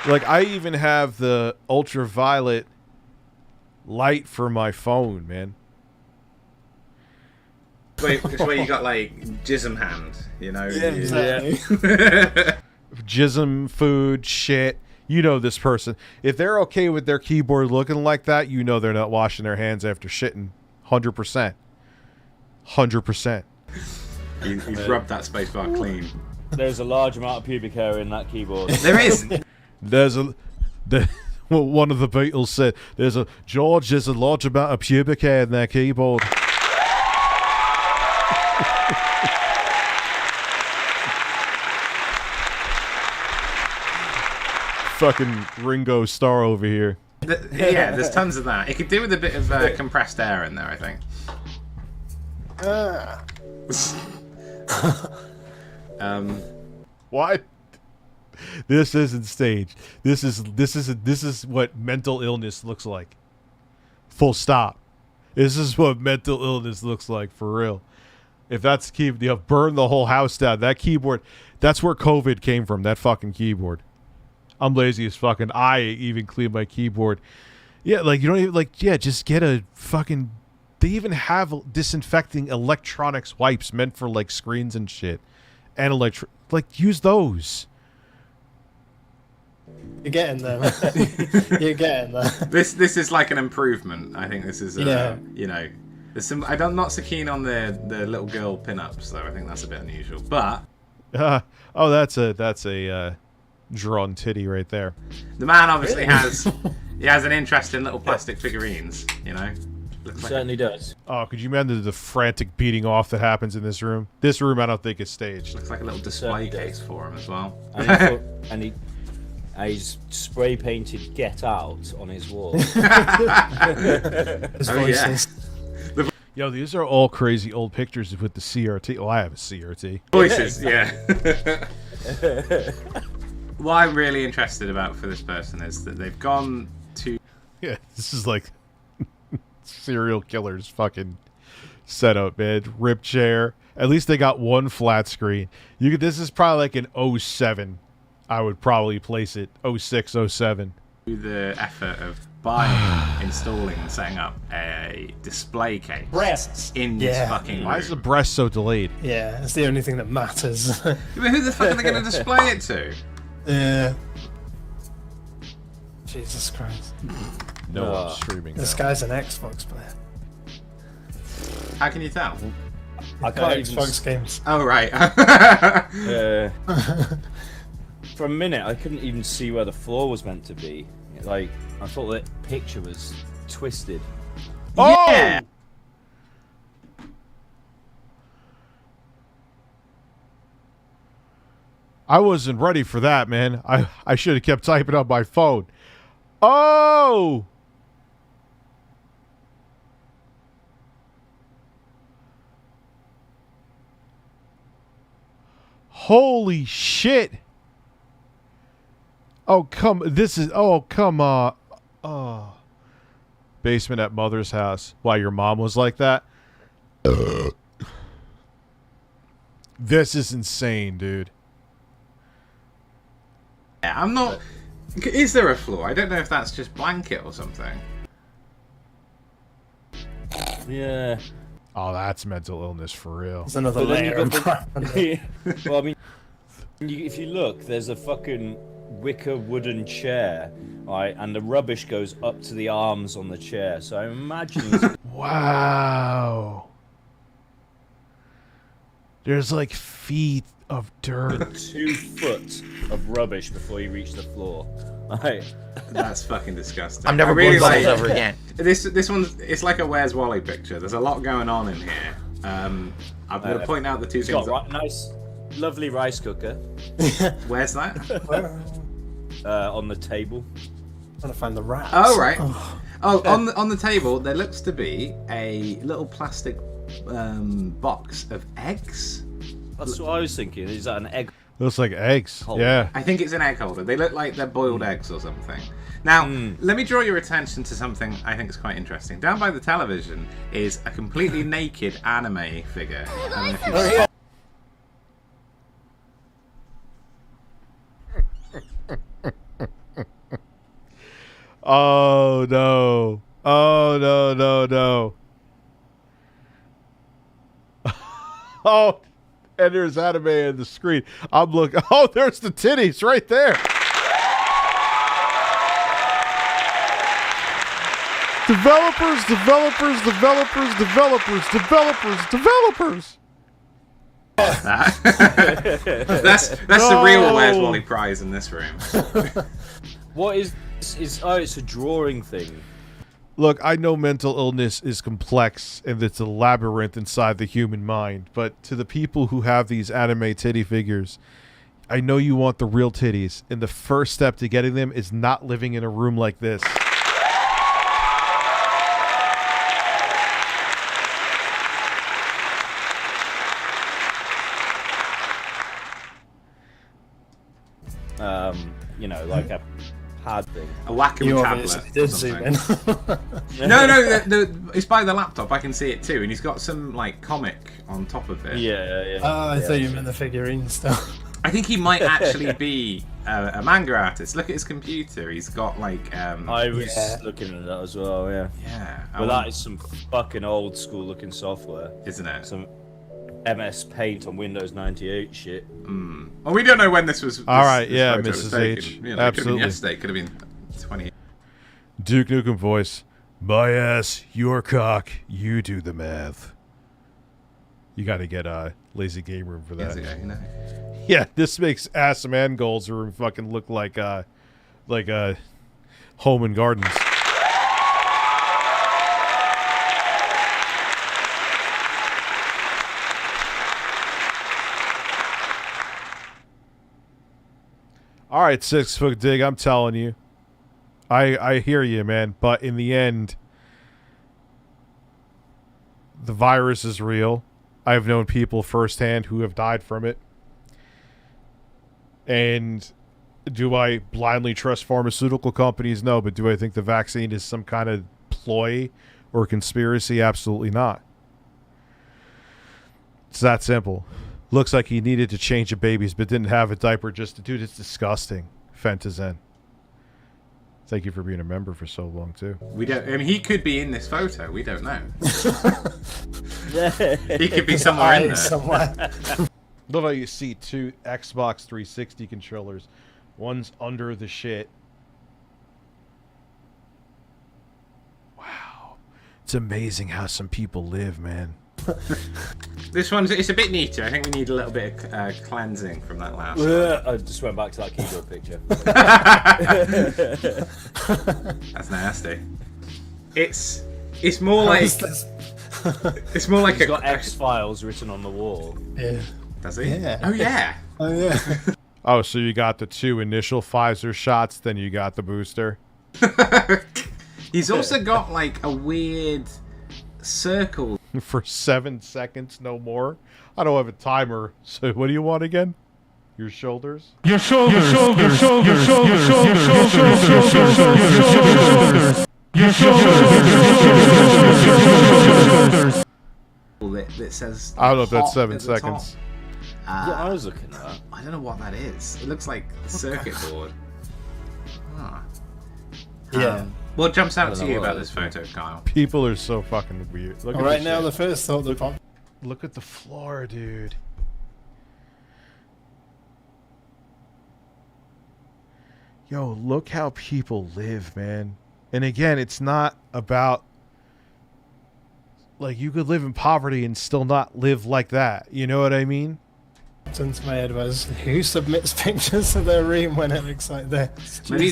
Like, I even have the ultraviolet light for my phone, man. Wait, it's where you got like jism hand, you know? Yeah, exactly. Jism, food, shit. You know this person. If they're okay with their keyboard looking like that, you know they're not washing their hands after shitting. 100%. 100%. You've rubbed that spacebar clean. There's a large amount of pubic hair in that keyboard. There is. Well, one of the Beatles said, there's a large amount of pubic hair in their keyboard. Fucking Ringo Starr over here. Yeah, there's tons of that. It could do with a bit of compressed air in there, I think. What? This isn't staged. This is what mental illness looks like. Full stop. This is what mental illness looks like for real. If that's the key, you burn the whole house down. That keyboard, that's where COVID came from. That fucking keyboard. I'm lazy as fucking. I even clean my keyboard. Yeah, like you don't even like. Yeah, just get a fucking. They even have disinfecting electronics wipes meant for like screens and shit, and like use those. You're getting there. You're getting there. This is like an improvement. I think this is. You know, there's some. I'm not so keen on the little girl pin-ups though. I think that's a bit unusual. But oh, that's a drawn titty right there. The man obviously has an interest in little plastic figurines. You know. Certainly does. Oh, could you imagine the frantic beating off that happens in this room? This room, I don't think is staged. Looks like a little display case for him as well. And he's spray painted "Get Out" on his wall. Yo, these are all crazy old pictures with the CRT. Oh, I have a CRT. Voices, yeah. What I'm really interested about for this person is that they've gone to. Yeah, this is like serial killer's fucking setup, man. Rip chair. At least they got one flat screen. This is probably like an 07. I would probably place it 06, 07. The effort of buying, installing, and setting up a display case. Breasts in this fucking room. Why is the breast so delayed? Yeah, it's the only thing that matters. But who the fuck are they going to display it to? Yeah. Jesus Christ. No, I'm streaming. This guy's an Xbox player. How can you tell? I can't even. Xbox games. Oh, right. For a minute, I couldn't even see where the floor was meant to be. Like, I thought that picture was twisted. Oh! Yeah! I wasn't ready for that, man. I should have kept typing on my phone. Oh! Holy shit! Oh, come on. Oh. Basement at mother's house. Why, your mom was like that? This is insane, dude. Yeah, I'm not... Is there a floor? I don't know if that's just blanket or something. Yeah. Oh, that's mental illness for real. There's another layer. Well, I mean, if you look, there's a fucking wicker wooden chair, right, and the rubbish goes up to the arms on the chair. So I imagine. Wow. There's like feet of dirt. 2 foot of rubbish before you reach the floor. Right. That's fucking disgusting. I'm never really blowing bubbles ever again. This one's it's like a Where's Wally picture. There's a lot going on in here. I'm going to point out the two It's things. got nice, lovely rice cooker. Where's that? On the table. I'm trying to find the rats. Oh right. On the table there looks to be a little plastic box of eggs. That's what I was thinking. Is that an egg? Looks like eggs. Holder. Yeah. I think it's an egg holder. They look like they're boiled eggs or something. Now, let me draw your attention to something I think is quite interesting. Down by the television is a completely naked anime figure. I don't know if you've seen- Oh no! Oh no! No no! Oh, and there's anime in the screen. I'm looking. Oh, there's the titties right there. Developers, developers, developers, developers, developers, developers. That's the real Where's Wally prize in this room. What is oh, it's a drawing thing. Look, I know mental illness is complex and it's a labyrinth inside the human mind, but to the people who have these anime titty figures, I know you want the real titties, and the first step to getting them is not living in a room like this. You know, like a pad thing. A Wacom You tablet. obviously did zoom in. No, it's by the laptop. I can see it too, and he's got some like comic on top of it. Yeah. Oh, I thought you meant the figurine stuff. I think he might actually be a manga artist. Look at his computer. He's got like. I was looking at that as well. Yeah. Yeah. But that is some fucking old school looking software, isn't it? Some MS Paint on Windows 98 shit. Well, we don't know when this was. All right, yeah, photo was Mrs. taken. H. You know, it could have Absolutely. been yesterday. It could have been 20. Duke Nukem voice. My ass, your cock, you do the math. You got to get Lazy Game Room for that. You know. Yeah, this makes Ass Man Goals Room fucking look like Home and Gardens. All right, 6 Foot Dig, I'm telling you. I hear you, man, but in the end, the virus is real. I've known people firsthand who have died from it. And do I blindly trust pharmaceutical companies? No, but do I think the vaccine is some kind of ploy or conspiracy? Absolutely not. It's that simple. Looks like he needed to change a baby's but didn't have a diaper just to do this. Disgusting. Fentazen. Thank you for being a member for so long, too. We don't. I mean, he could be in this photo. We don't know. He could be somewhere in there. Somewhere. Look like you see 2 Xbox 360 controllers. One's under the shit. Wow. It's amazing how some people live, man. This one's it's a bit neater. I think we need a little bit of cleansing from that last one. I just went back to that keyboard picture. That's nasty. It's more like it's more like He's got X-Files written on the wall. Yeah. Does he? Yeah. Oh yeah. Oh yeah. Oh, so you got the 2 initial Pfizer shots, then you got the booster. He's also got like a weird circle. For 7 seconds, no more. I don't have a timer, so what do you want again? Your shoulders? Your shoulders, your shoulders, your shoulders, your shoulders, your shoulders, your shoulders. That says. I don't know if that's hot 7 at the top. seconds. Yeah, I was looking at that. I don't know what that is. It looks like a circuit board. Yeah. What jumps out to know you what about it this is. photo, Kyle? People are so fucking weird. Look at Right this now, shit. the first thought that popped. Look at the floor, dude. Yo, look how people live, man. And again, it's not about... Like, you could live in poverty and still not live like that. You know what I mean? Into my head was who submits pictures of their room when it looks like this. Maybe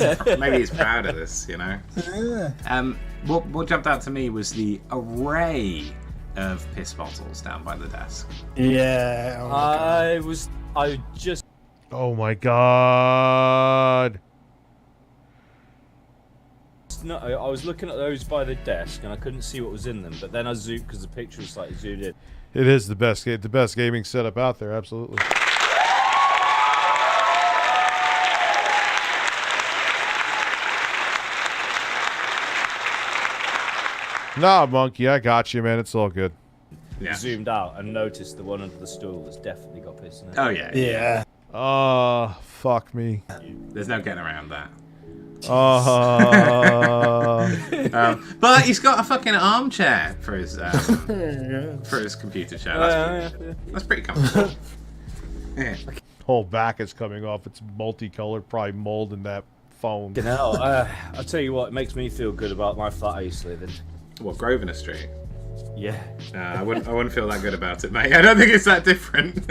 he's proud of this, you know. Yeah. What jumped out to me was the array of piss bottles down by the desk. Yeah. Oh my God. I just Oh my god. no, I was looking at those by the desk and I couldn't see what was in them, but then I zoomed because the picture was slightly zoomed in. It is the best gaming setup out there, absolutely. Nah, Monkey, I got you, man. It's all good. Yeah. Zoomed out and noticed the one under the stool has definitely got piss in it. Oh yeah. Yeah. Fuck me. There's no getting around that. But he's got a fucking armchair for his computer chair. That's pretty comfortable. Yeah. Whole back is coming off. It's multicolored, probably mold in that foam. You know, I'll tell you what, it makes me feel good about my flat I used to live in. What, Grosvenor Street? Yeah. I wouldn't feel that good about it, mate. I don't think it's that different.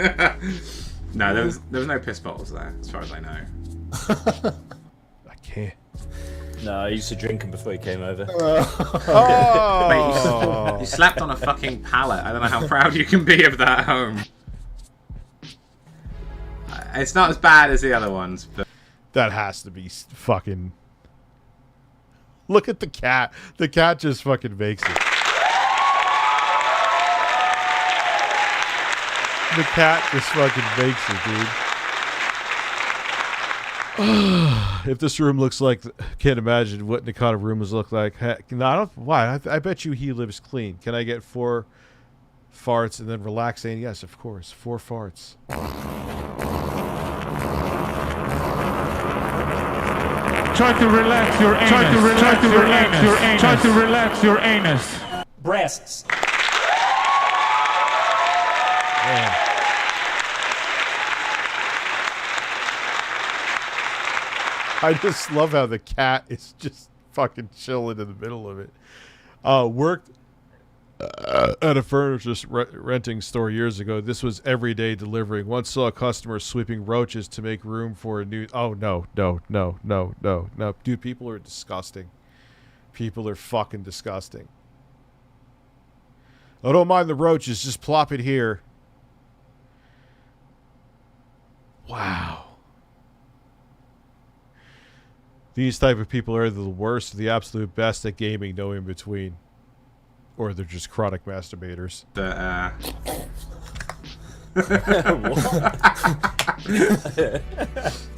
No, there was no piss bottles there, as far as I know. I can't. No, I used to drink them before he came over. Mate, you slept on a fucking pallet. I don't know how proud you can be of that home. It's not as bad as the other ones, but that has to be fucking. Look at the cat. The cat just fucking makes it. The cat just fucking makes it, dude. If this room looks like, can't imagine what the kind of rooms look like. Heck, no, I don't. Why? I bet you he lives clean. Can I get 4 farts and then relaxing? Yes, of course. 4 farts. Try to relax your anus. Try to relax your anus. Try to relax your anus. Breasts. Man. I just love how the cat is just fucking chilling in the middle of it. Worked at a furniture renting store years ago. This was everyday delivering. Once saw a customer sweeping roaches to make room for a new... Oh, no. Dude, people are disgusting. People are fucking disgusting. I don't mind the roaches. Just plop it here. Wow. These type of people are the worst, the absolute best at gaming, no in between. Or they're just chronic masturbators.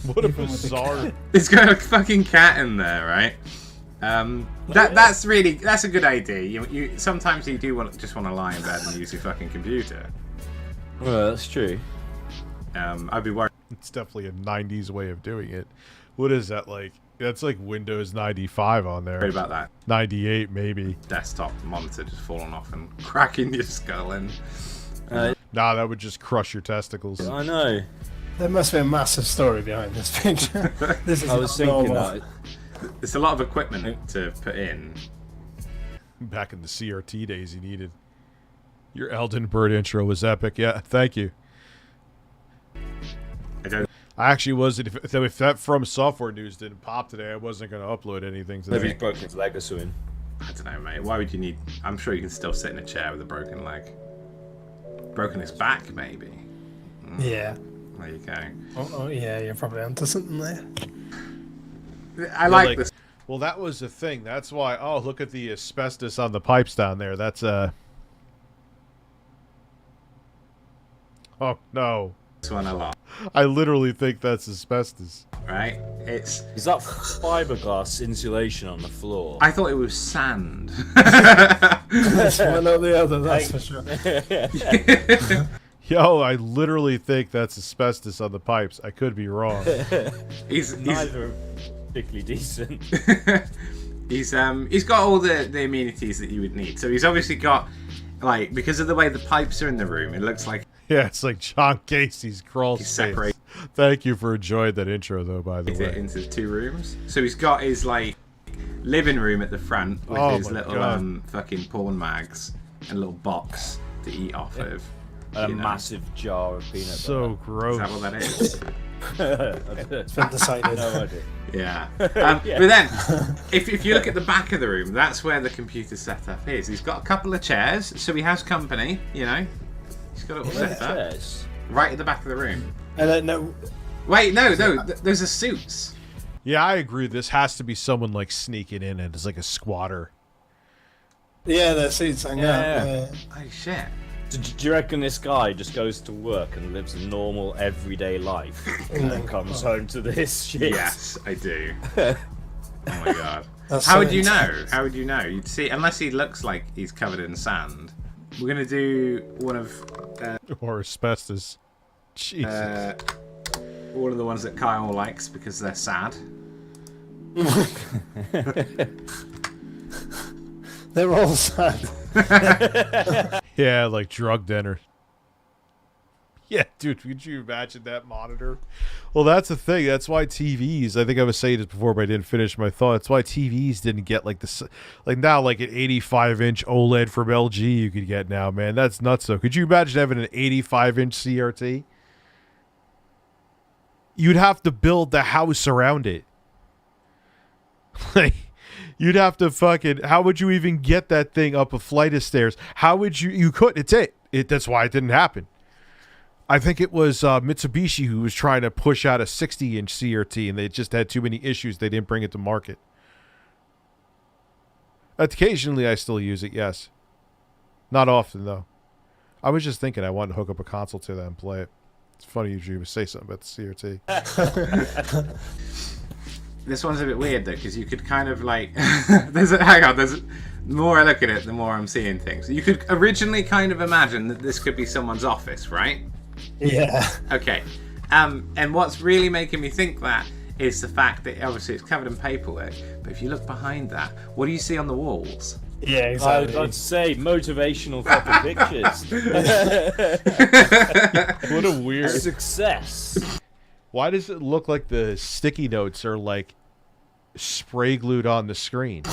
What a bizarre... It's got a fucking cat in there, right? That's a good idea. You sometimes you do just want to lie in bed and use your fucking computer. Well, that's true. I'd be worried. It's definitely a 90s way of doing it. What is that like? That's like Windows 95 on there. Worried about that. 98 maybe. Desktop monitor just falling off and cracking your skull in. Nah, that would just crush your testicles. I know. There must be a massive story behind this picture. This is I was thinking that. It's a lot of equipment to put in. Back in the CRT days, you needed. Your Elden Bird intro was epic. Yeah, thank you. I actually wasn't. If that From Software news didn't pop today, I wasn't going to upload anything today. Maybe he's broken his leg or something. I don't know, mate. Why would you need... I'm sure you can still sit in a chair with a broken leg. Broken his back, maybe. Yeah. There you go. Oh yeah, you're probably onto something there. I like this. Well, that was the thing. That's why... Oh, look at the asbestos on the pipes down there. That's, Oh, no. This one a lot. I literally think that's asbestos. Right? Is that fiberglass insulation on the floor? I thought it was sand. That's one or the other, that's for sure. Yo, I literally think that's asbestos on the pipes. I could be wrong. He's neither particularly decent. He's got all the amenities that you would need. So he's obviously got, like, because of the way the pipes are in the room, it looks like... Yeah, it's like John Casey's crawl space. Separate. Thank you for enjoying that intro, though, by the way. Into 2 rooms. So he's got his, like, living room at the front with his little fucking porn mags and a little box to eat off of. And a massive jar of peanut butter. So gross. Is that what that is? It's been decided. No idea. Yeah. But then, if you look at the back of the room, that's where the computer setup is. He's got a couple of chairs, so he has company, you know. He's got it all set up. Chairs? Right at the back of the room. I don't know. Wait, no, those are suits. Yeah, I agree. This has to be someone, like, sneaking in and it's like a squatter. Yeah, the seats hang out. Yeah. Oh, shit. Do you reckon this guy just goes to work and lives a normal, everyday life and then comes home to this shit? Yes, I do. Oh my god. How would you know? How would you know? You'd see, unless he looks like he's covered in sand. We're gonna do one of or asbestos. Jesus. One of the ones that Kyle likes because they're sad. They're all sad. Yeah, like drug dinner. Yeah, dude, could you imagine that monitor? Well, that's the thing. That's why TVs, I think I was saying this before, but I didn't finish my thought. That's why TVs didn't get like this, like now, like an 85-inch OLED from LG you could get now, man. That's nuts, though. Could you imagine having an 85-inch CRT? You'd have to build the house around it. Like, you'd have to fucking, how would you even get that thing up a flight of stairs? How would you couldn't. It's it. That's why it didn't happen. I think it was Mitsubishi who was trying to push out a 60-inch CRT, and they just had too many issues. They didn't bring it to market. Occasionally, I still use it, yes. Not often, though. I was just thinking I wanted to hook up a console to that and play it. It's funny you would say something about the CRT. This one's a bit weird, though, because you could kind of, like... the more I look at it, the more I'm seeing things. You could originally kind of imagine that this could be someone's office, right? Yeah. Okay. And what's really making me think that is the fact that obviously it's covered in paperwork, but if you look behind that, what do you see on the walls? Yeah, exactly. I'd say motivational fucking pictures. What a weird success. Why does it look like the sticky notes are like spray glued on the screen?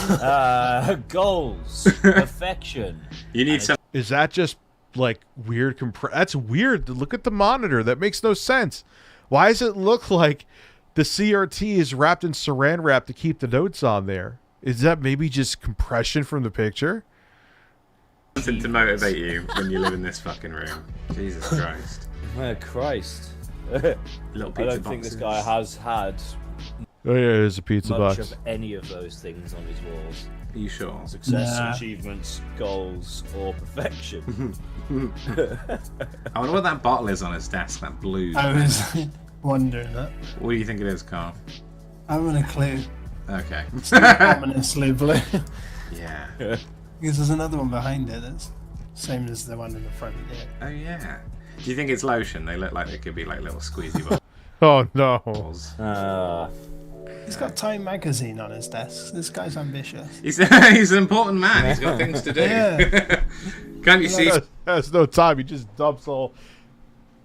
Goals, affection. You need some. Is that just like weird that's weird. Look at the monitor. That makes no sense. Why does it look like the CRT is wrapped in saran wrap to keep the notes on there? Is that maybe just compression from the picture? Something to motivate you when you live in this fucking room. Jesus Christ. Christ. Little pizza I don't think this guy has had Oh yeah, there's a pizza much box. of any of those things on his walls. Are you sure? Success, Nah. achievements, goals, or perfection. I wonder what that bottle is on his desk, that blue. I was wondering that. What do you think it is, Carl? I haven't a clue. Okay. It's ominously blue. Yeah. Because there's another one behind it that's same as the one in the front. Yeah. Oh yeah. Do you think it's lotion? They look like they could be like little squeezy Oh no. bottles. He's got Time magazine on his desk. This guy's ambitious. He's an important man. He's got things to do. Yeah. Can't you see? That's no time. He just dumps all.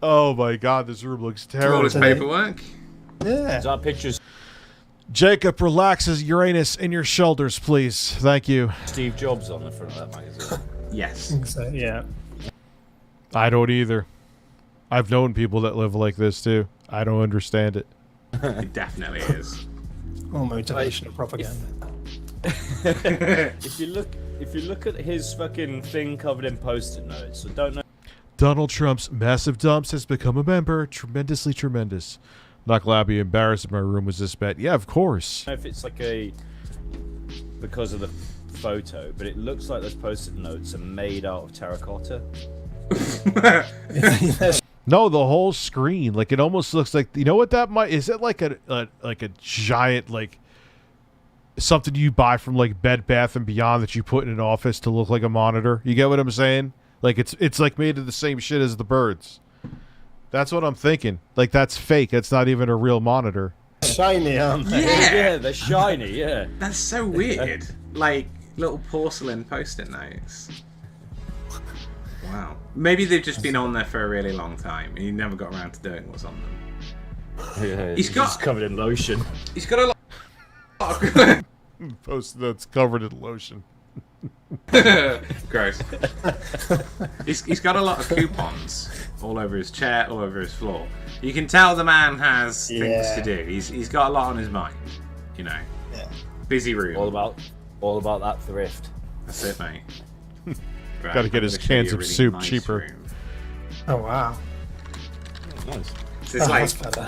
Oh my god, this room looks All terrible. his paperwork. Yeah. Is that pictures Jacob, relaxes Uranus in your shoulders, please. Thank you. Steve Jobs on the front of that magazine? Yes. So, yeah. I don't either. I've known people that live like this too. I don't understand it. It definitely is. All motivational propaganda. If you look at his fucking thing covered in post-it notes, I don't know. Donald Trump's massive dumps has become a member. Tremendously tremendous. Not glad I'd be embarrassed if my room was this bad. Yeah, of course. If it's like because of the photo, but it looks like those post-it notes are made out of terracotta. No, the whole screen. Like it almost looks like, you know what that might, is it like a giant, like something you buy from like Bed Bath and Beyond that you put in an office to look like a monitor? You get what I'm saying? Like it's like made of the same shit as the birds. That's what I'm thinking. Like that's fake. That's not even a real monitor. Shiny, aren't they? Yeah, they're shiny. Yeah. That's so weird. Like little porcelain post-it notes. Wow. Maybe they've just been on there for a really long time and he never got around to doing what's on them. Yeah, He's got just covered in lotion. He's got a lot of Post that's covered in lotion. gross. He's got a lot of coupons all over his chair, all over his floor. You can tell the man has things to do. He's got a lot on his mind, you know. Yeah. Busy room. All about that thrift. That's it, mate. Right, Gotta get I'm his gonna show cans you a of really soup nice cheaper. room. Oh, wow. Nice. So it's like, That's better.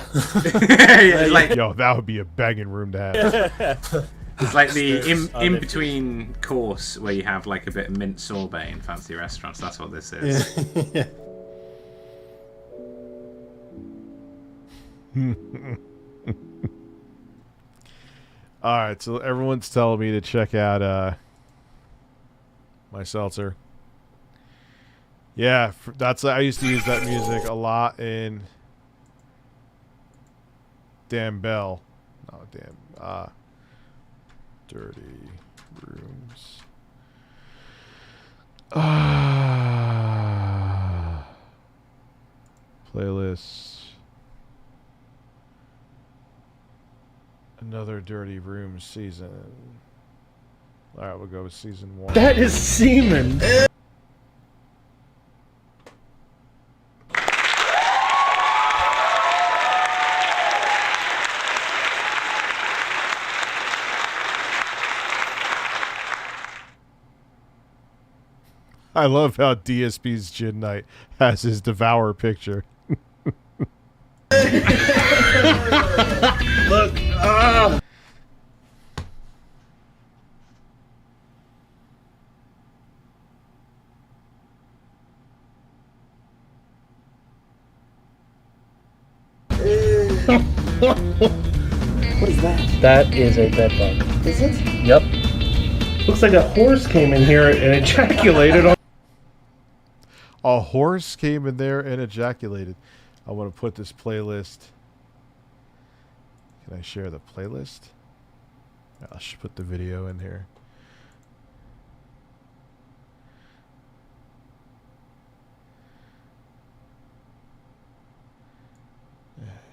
yeah, it's like Yo, that would be a banging room to have. it's like the in between course where you have like a bit of mint sorbet in fancy restaurants. That's what this is. Yeah. Alright, so everyone's telling me to check out my Seltzer. Yeah, I used to use that music a lot in Damn Bell. No, damn. Dirty Rooms. Playlists. Another Dirty Rooms season. Alright, we'll go with season 1. That is semen. I love how DSP's Gin Night has his Devour picture. Look, ah! What is that? That is a bed bug. Is it? Yep. Looks like a horse came in here and ejaculated on. A horse came in there and ejaculated. I want to put this playlist. Can I share the playlist? I should put the video in here.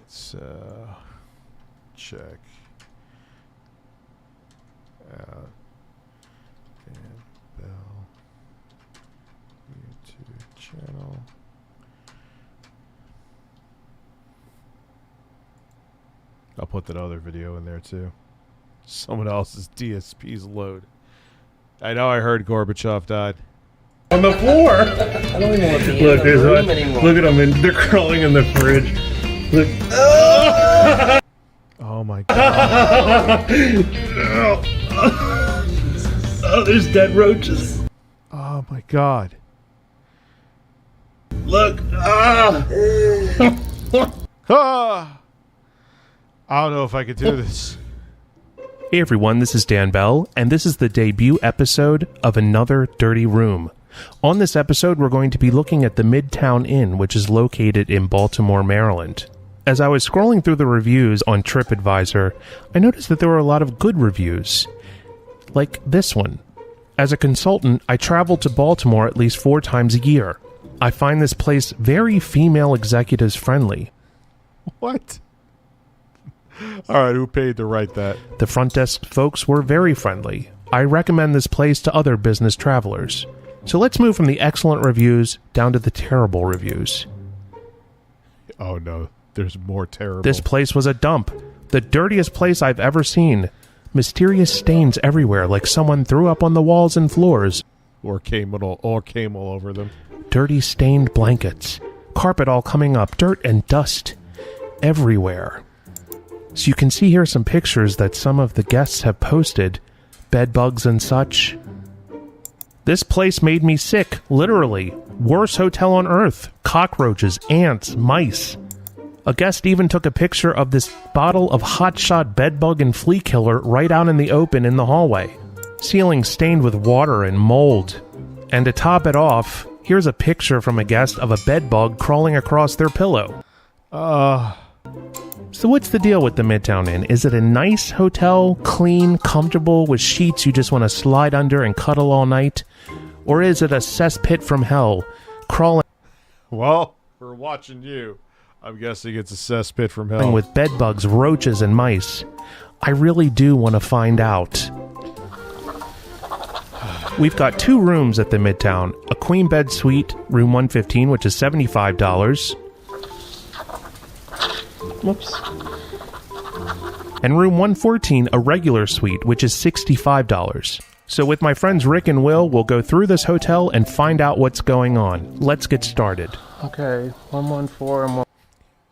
It's check out Dan Bell YouTube channel. I'll put that other video in there too. Someone else's DSP's load. I know I heard Gorbachev died. On the floor! I don't even want to be Look, in the there's room one. anymore. Look at them, and they're crawling in the fridge. Look. Oh my god. Oh, there's dead roaches. Oh my god. Look. Ah! Ah! I don't know if I could do this. Hey everyone, this is Dan Bell, and this is the debut episode of Another Dirty Room. On this episode, we're going to be looking at the Midtown Inn, which is located in Baltimore, Maryland. As I was scrolling through the reviews on TripAdvisor, I noticed that there were a lot of good reviews. Like this one. As a consultant, I travel to Baltimore at least 4 times a year. I find this place very female executives friendly. What? Alright, who paid to write that? The front desk folks were very friendly. I recommend this place to other business travelers. So let's move from the excellent reviews down to the terrible reviews. Oh no, there's more terrible. This place was a dump. The dirtiest place I've ever seen. Mysterious stains everywhere like someone threw up on the walls and floors. Or came all over them. Dirty stained blankets. Carpet all coming up. Dirt and dust. Everywhere. So you can see here some pictures that some of the guests have posted. Bed bugs and such. This place made me sick, literally. Worst hotel on earth. Cockroaches, ants, mice. A guest even took a picture of this bottle of hotshot bedbug and flea killer right out in the open in the hallway. Ceiling stained with water and mold. And to top it off, here's a picture from a guest of a bedbug crawling across their pillow. So what's the deal with the Midtown Inn? Is it a nice hotel, clean, comfortable, with sheets you just want to slide under and cuddle all night? Or is it a cesspit from hell, crawling... Well, we're watching you. I'm guessing it's a cesspit from hell. ...with bedbugs, roaches, and mice. I really do want to find out. We've got 2 rooms at the Midtown. A queen bed suite, room 115, which is $75. Whoops. And room 114, a regular suite, which is $65. So with my friends Rick and Will, we'll go through this hotel and find out what's going on. Let's get started. Okay, 114 and 1.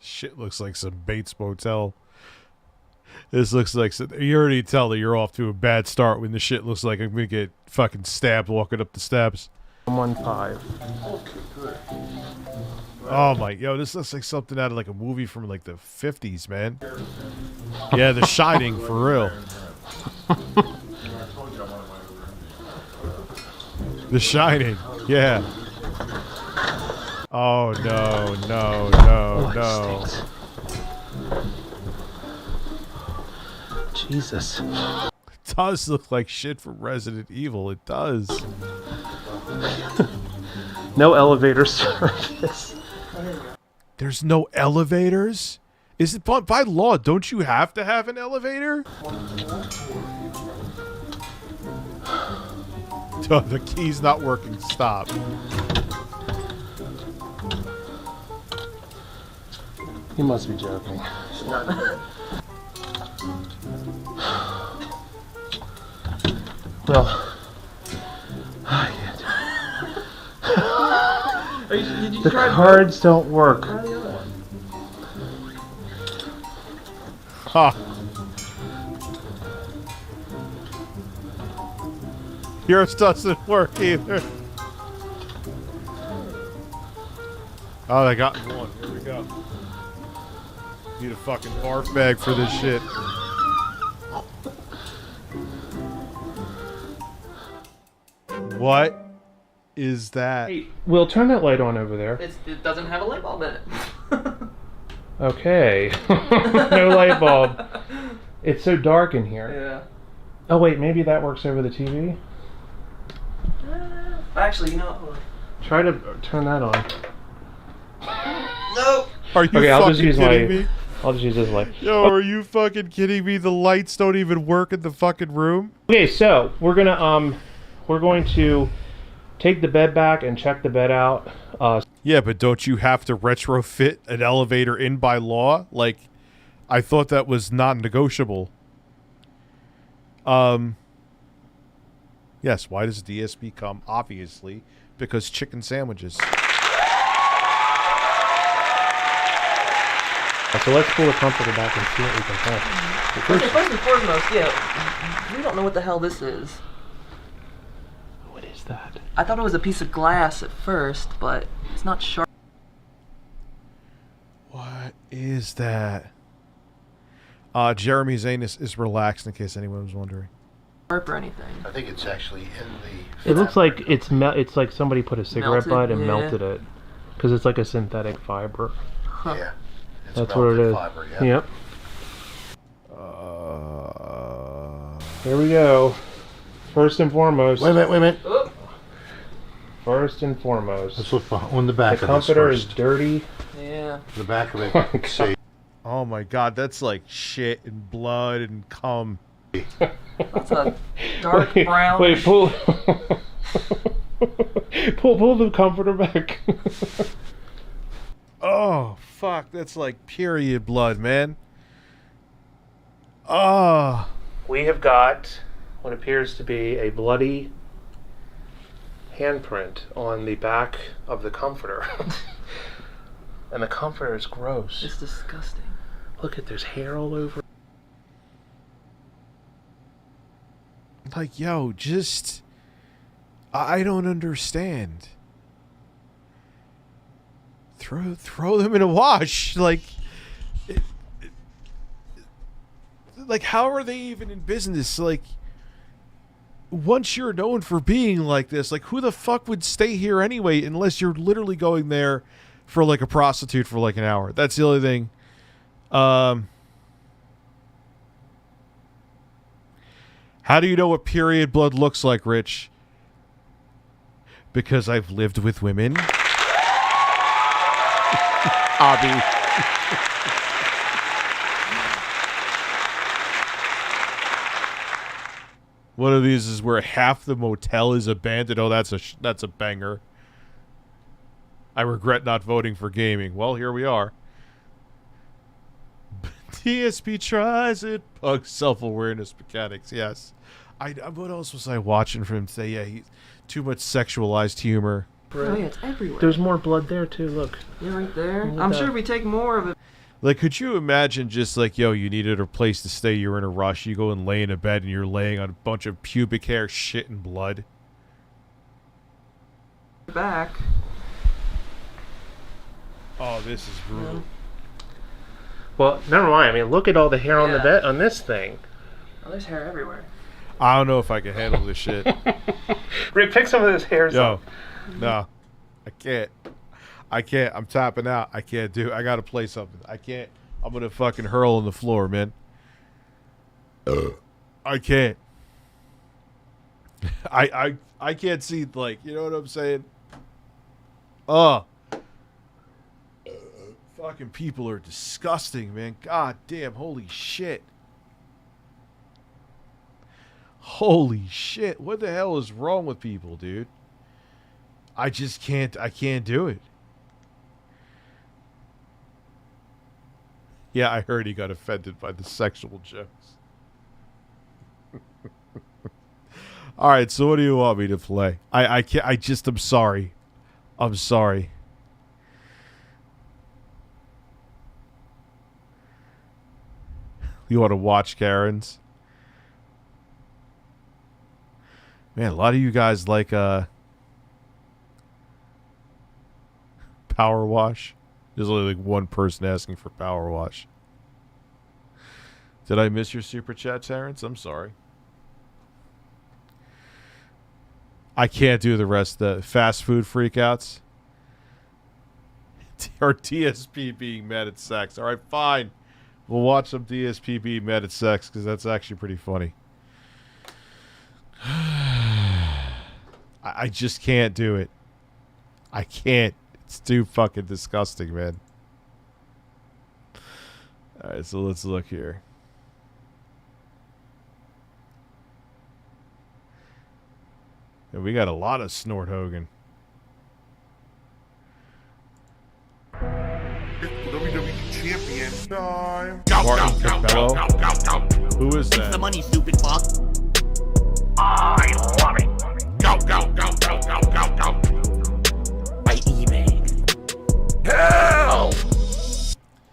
Shit looks like some Bates Motel. This looks like you already tell that you're off to a bad start when the shit looks like I'm gonna get fucking stabbed walking up the steps. 115. Oh my, yo, this looks like something out of like a movie from like the 50s, man. Yeah, The Shining, for real. The Shining. Yeah. Oh no, no, no, no. Jesus. It does look like shit from Resident Evil. It does. No elevator service. There's no elevators? Is it by law? Don't you have to have an elevator? Oh, the key's not working. Stop. You must be joking. Well, the cards don't work. Huh. Yours doesn't work either. Oh, they got one. Here we go. Need a fucking barf bag for this shit. What is that? Hey, Will, turn that light on over there. It doesn't have a light bulb in it. Okay. No light bulb. It's so dark in here. Yeah. Oh wait, maybe that works over the TV? Actually, you know what? Try to turn that on. No! Are you Okay, I'll fucking just use kidding my... me? I'll just use this light. Yo, are you fucking kidding me? The lights don't even work in the fucking room? Okay, so we're going to take the bed back and check the bed out. Yeah, but don't you have to retrofit an elevator in by law? Like, I thought that was non-negotiable. Yes, why does DSP come? Obviously, because chicken sandwiches. So let's pull the comforter back and see what we can find. Okay, first and foremost, yeah, we don't know what the hell this is. What is that? I thought it was a piece of glass at first, but it's not sharp. What is that? Jeremy's anus is relaxed, in case anyone was wondering. Or anything. I think it's actually in the... It looks like it's like somebody put a cigarette Melted, butt and yeah. melted it, because it's like a synthetic fiber. Huh. Yeah. It's That's what it is. fiber, yeah. Yep. Here we go. First and foremost. Wait a minute. Oh. First and foremost. Let's look on the back the of this comforter is first. dirty. Yeah. The back of Oh my it. See. Oh my god, that's like shit and blood and cum. That's a dark brown. Wait, pull. pull the comforter back. Oh, fuck, that's like period blood, man. Oh. We have got what appears to be a bloody handprint on the back of the comforter. And the comforter is gross. It's disgusting. Look at, there's hair all over. Like, yo, just... I don't understand. Throw them in a wash. Like, like, how are they even in business? Like, once you're known for being like this, like, who the fuck would stay here anyway unless you're literally going there for, like, a prostitute for, like, an hour? That's the only thing. How do you know what period blood looks like, Rich? Because I've lived with women. Abby. One of these is where half the motel is abandoned. Oh, that's a banger. I regret not voting for gaming. Well, here we are. DSP tries it. Pug self-awareness mechanics. Yes. What else was I watching from him today? Yeah, he's too much sexualized humor. Oh yeah, it's everywhere. There's more blood there too. Look. Yeah, right there. I'm sure if we take more of it. Like, could you imagine just like, yo, you needed a place to stay, you're in a rush, you go and lay in a bed and you're laying on a bunch of pubic hair, shit, and blood? Back. Oh, this is brutal. Yeah. Well, never mind. I mean, look at all the hair on the bed on this thing. Oh, there's hair everywhere. I don't know if I can handle this shit. Rick, pick some of those hairs Yo, up. no, I can't. I'm tapping out. I can't do it. I gotta play something. I can't. I'm gonna fucking hurl on the floor, man. I can't. I can't see, like, you know what I'm saying? Fucking people are disgusting, man. God damn, holy shit. Holy shit. What the hell is wrong with people, dude? I can't do it. Yeah, I heard he got offended by the sexual jokes. All right, so what do you want me to play? I'm sorry. I'm sorry. You want to watch Karen's? Man, a lot of you guys like Power Wash. There's only like one person asking for Power Wash. Did I miss your super chat, Terrence? I'm sorry. I can't do the rest of the fast food freakouts. Or DSP being mad at sex. All right, fine. We'll watch some DSP being mad at sex because that's actually pretty funny. I just can't do it. I can't. It's too fucking disgusting, man. All right, so let's look here. And we got a lot of Snort Hogan. WWE champion time. Martin Capello. Who is that? It's the money, stupid fuck. I love it. Go, go, go, go, go, go, go. By eBay. Hell!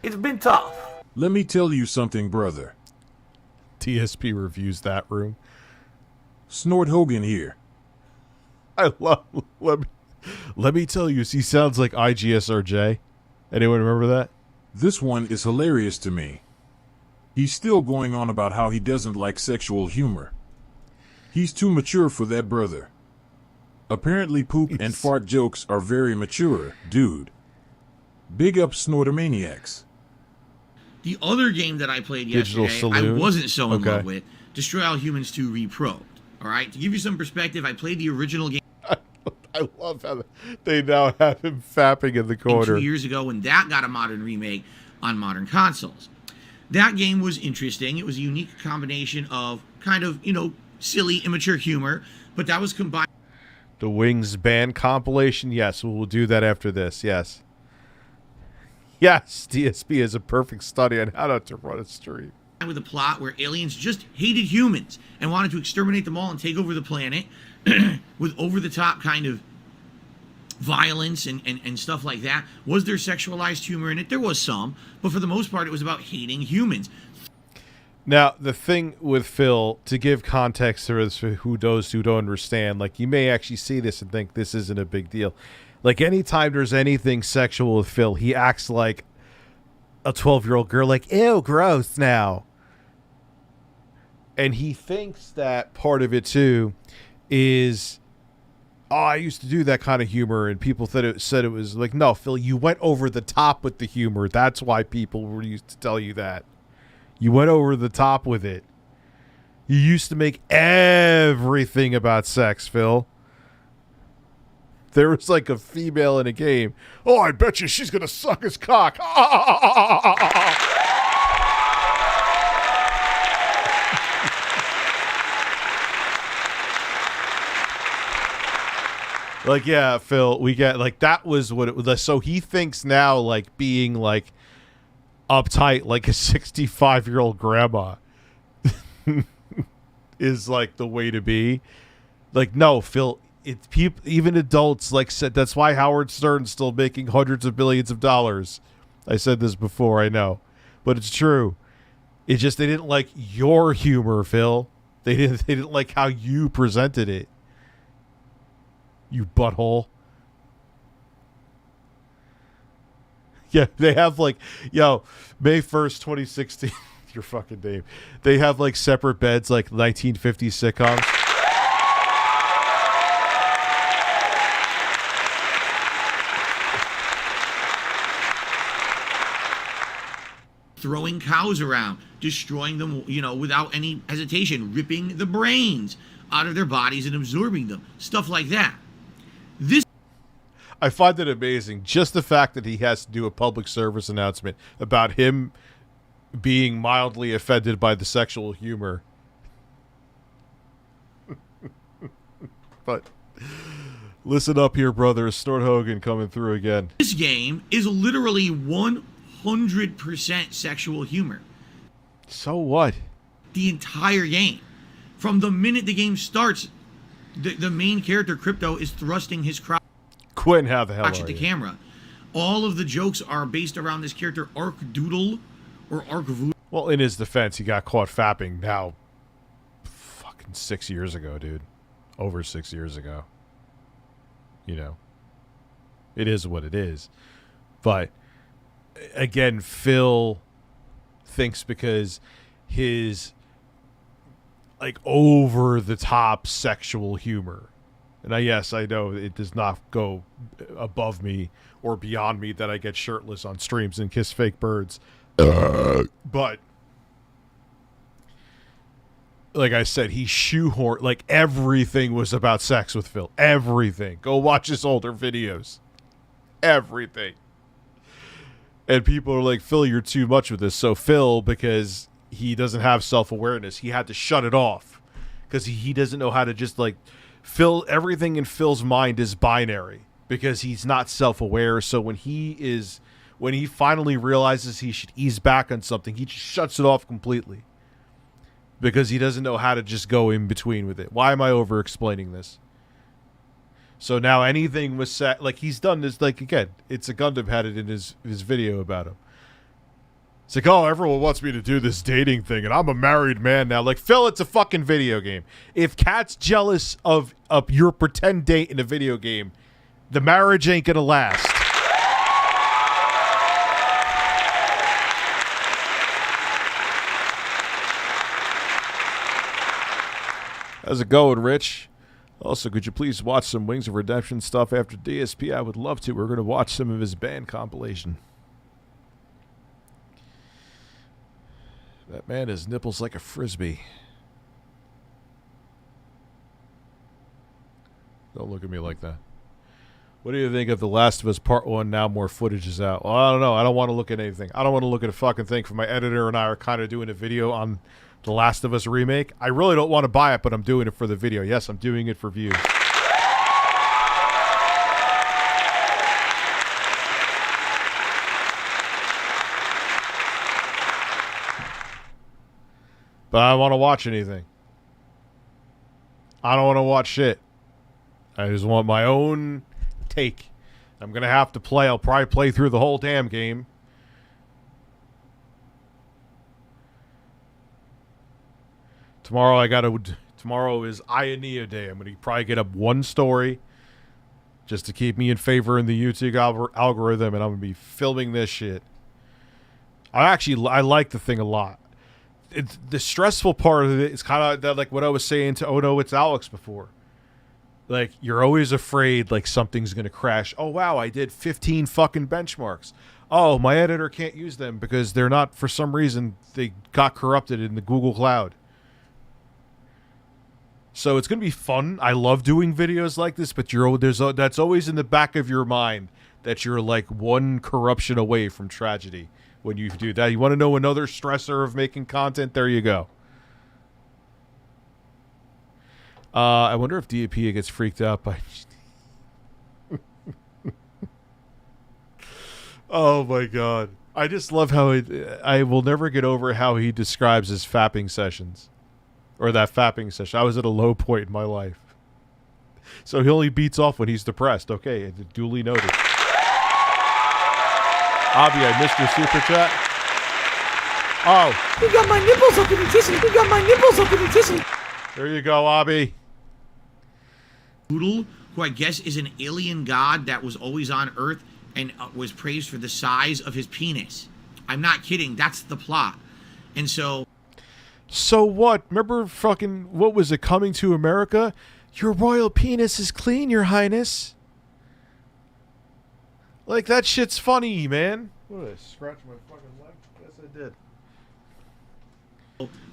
It's been tough. Let me tell you something, brother. TSP reviews that room. Snort Hogan here. I love. Let me tell you. He sounds like IGSRJ. Anyone remember that? This one is hilarious to me. He's still going on about how he doesn't like sexual humor. He's too mature for that, brother. Apparently poop and fart jokes are very mature, dude. Big up Snortomaniacs. The other game that I played Digital yesterday, Saloon? I wasn't so in Okay. love with. Destroy All Humans 2 Reprobed. All right? To give you some perspective, I played the original game I love how they now have him fapping in the corner. 2 years ago when that got a modern remake on modern consoles. That game was interesting. It was a unique combination of kind of, silly, immature humor, but that was combined. The Wings band compilation? Yes, we'll do that after this. Yes. Yes, DSP is a perfect study on how not to run a stream. With a plot where aliens just hated humans and wanted to exterminate them all and take over the planet with over-the-top kind of violence and stuff like that. Was there sexualized humor in it? There was some, but for the most part, it was about hating humans. Now, the thing with Phil, to give context to those who don't understand, like, you may actually see this and think this isn't a big deal. Like, anytime there's anything sexual with Phil, he acts like a 12-year-old girl, like, ew, gross now. And he thinks that part of it, too, is, oh, I used to do that kind of humor, and people said it was like, no, Phil, you went over the top with the humor. That's why people were used to tell you that. You went over the top with it. You used to make everything about sex, Phil. There was like a female in a game. Oh, I bet you she's going to suck his cock. Like, yeah, Phil, we get, like, that was what it was. So he thinks now, like, being, like, uptight like a 65-year-old grandma is, like, the way to be. Like, no, Phil, it's people, even adults, like, said, that's why Howard Stern's still making hundreds of billions of dollars. I said this before, I know. But it's true. It's just they didn't like your humor, Phil. They didn't like how you presented it. You butthole. Yeah, they have like, yo, May 1st, 2016. your fucking name. They have like separate beds, like 1950s sitcoms. Throwing cows around, destroying them, you know, without any hesitation, ripping the brains out of their bodies and absorbing them, stuff like that. This, I find it amazing, just the fact that he has to do a public service announcement about him being mildly offended by the sexual humor. But listen up here, brothers. Snort Hogan coming through again. this game is literally 100% sexual humor. So what? The entire game. From the minute the game starts, the main character, Crypto, is thrusting his crotch Quinn, how the hell at are the you? camera. All of the jokes are based around this character, Arc Doodle, or Arc Voodoo. Well, in his defense, he got caught fapping now fucking 6 years ago, dude. Over 6 years ago. You know. It is what it is. But, again, Phil thinks because his, like, over-the-top sexual humor. And yes, I know it does not go above me or beyond me that I get shirtless on streams and kiss fake birds. But like I said, he shoehorned, like, everything was about sex with Phil. Everything. Go watch his older videos. Everything. And people are like, Phil, you're too much with this. So Phil, because he doesn't have self-awareness, he had to shut it off. Because he doesn't know how to just, like, Phil, everything in Phil's mind is binary. Because he's not self-aware. So when he finally realizes he should ease back on something, he just shuts it off completely. Because he doesn't know how to just go in between with it. Why am I over-explaining this? So now anything was set, like, he's done this, like, again, it's a Gundam had it in his video about him. It's like, oh, everyone wants me to do this dating thing, and I'm a married man now. Like, Phil, it's a fucking video game. If Kat's jealous of your pretend date in a video game, the marriage ain't gonna last. How's it going, Rich? Also, could you please watch some Wings of Redemption stuff after DSP? I would love to. We're going to watch some of his band compilation. That man has nipples like a frisbee. Don't look at me like that. What do you think of The Last of Us Part 1 now more footage is out? Well, I don't know. I don't want to look at anything. I don't want to look at a fucking thing. For my editor and I are kind of doing a video on The Last of Us remake. I really don't want to buy it, but I'm doing it for the video. Yes, I'm doing it for views. But I don't want to watch anything. I don't want to watch shit. I just want my own take. I'm going to have to play. I'll probably play through the whole damn game. Tomorrow tomorrow is Ionia Day. I'm going to probably get up one story just to keep me in favor in the YouTube algorithm, and I'm going to be filming this shit. I like the thing a lot. It's the stressful part of it is kind of that, like what I was saying to Oh No, It's Alex before. Like, you're always afraid, like, something's going to crash. Oh, wow, I did 15 fucking benchmarks. Oh, my editor can't use them because they're not, for some reason, they got corrupted in the Google Cloud. So it's going to be fun. I love doing videos like this, but that's always in the back of your mind that you're, like, one corruption away from tragedy when you do that. You want to know another stressor of making content? There you go. I wonder if DAP gets freaked out by... Oh, my God. I just love how I will never get over how he describes his fapping sessions. Or that fapping session. I was at a low point in my life. So he only beats off when he's depressed. Okay, duly noted. Abby, I missed your super chat. Oh. You got my nipples up in the tissue. You got my nipples up in the tissue. There you go, Abby. Poodle, who I guess is an alien god that was always on Earth and was praised for the size of his penis. I'm not kidding. That's the plot. And so what? Remember fucking, what was it, Coming to America? Your royal penis is clean, your highness. Like, that shit's funny, man. What did I scratch my fucking leg? Yes, I did.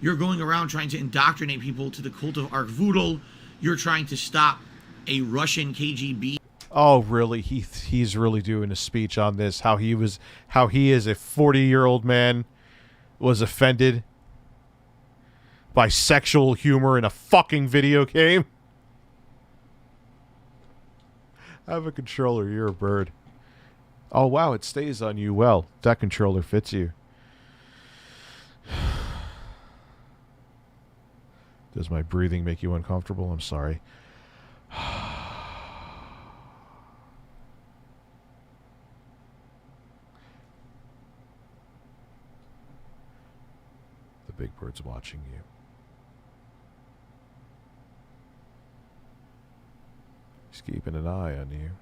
you're going around trying to indoctrinate people to the cult of Arkvoodle. You're trying to stop a Russian KGB. Oh, really? He's really doing a speech on this. How he is a 40-year-old man was offended by sexual humor in a fucking video game. I have a controller. You're a bird. Oh, wow. It stays on you well. That controller fits you. Does my breathing make you uncomfortable? I'm sorry. The big bird's watching you. He's keeping an eye on you.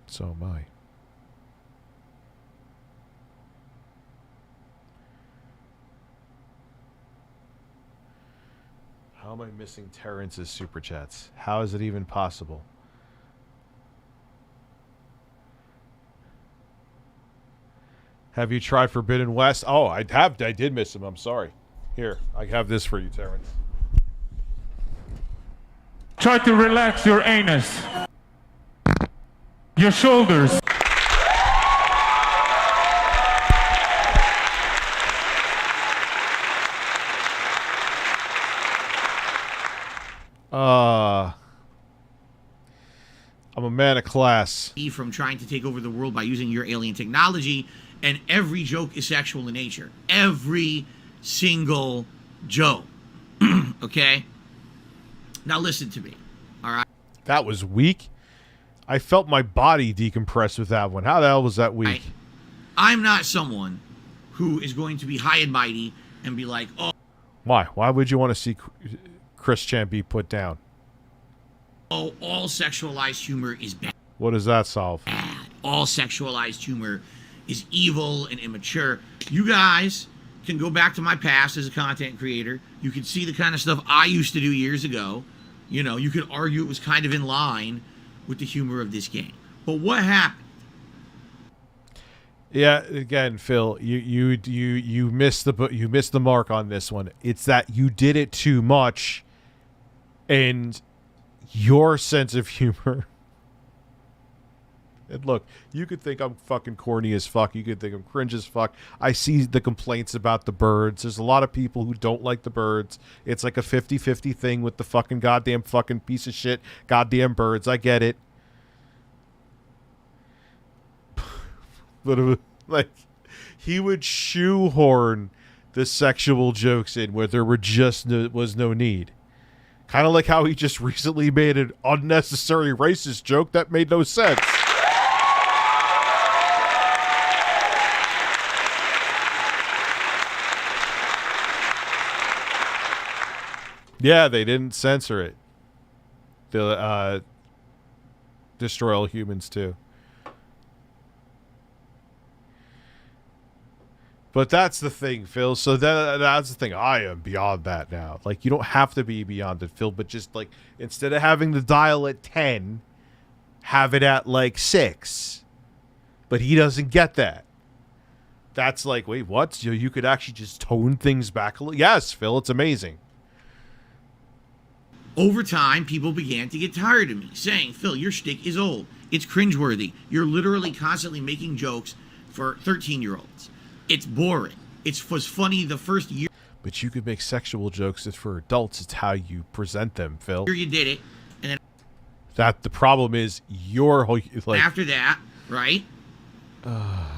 So am I. How am I missing Terrence's super chats? How is it even possible? Have you tried Forbidden West? Oh, I did miss him. I'm sorry. Here, I have this for you, Terrence. Try to relax your anus. Your shoulders. I'm a man of class. From trying to take over the world by using your alien technology, and every joke is sexual in nature. Every single joke. Okay? Now listen to me. All right? That was weak. I felt my body decompress with that one. How the hell was that weak? I'm not someone who is going to be high and mighty and be like, oh. Why? Why would you want to see Chris Chan be put down? Oh, all sexualized humor is bad. What does that solve? All sexualized humor is evil and immature. You guys can go back to my past as a content creator. You can see the kind of stuff I used to do years ago. You know, you could argue it was kind of in line with the humor of this game. But what happened? Yeah, again, Phil, you missed the mark on this one. It's that you did it too much, and your sense of humor. And look, you could think I'm fucking corny as fuck. You could think I'm cringe as fuck. I see the complaints about the birds. There's a lot of people who don't like the birds. It's like a 50-50 thing with the fucking goddamn fucking piece of shit goddamn birds. I get it. But like, he would shoehorn the sexual jokes in where there was no need. Kind of like how he just recently made an unnecessary racist joke that made no sense. Yeah, they didn't censor it. They'll destroy all humans too. But that's the thing, Phil. So that's the thing. I am beyond that now. Like, you don't have to be beyond it, Phil, but just, like, instead of having the dial at 10, have it at, like, 6. But he doesn't get that. That's like, wait, what? So you could actually just tone things back a little? Yes, Phil, it's amazing. Over time, people began to get tired of me, saying, Phil, your shtick is old. It's cringeworthy. You're literally constantly making jokes for 13-year-olds. It's boring. It was funny the first year. But you could make sexual jokes for adults. It's how you present them, Phil. You did it, and then that the problem is you're like after that, right?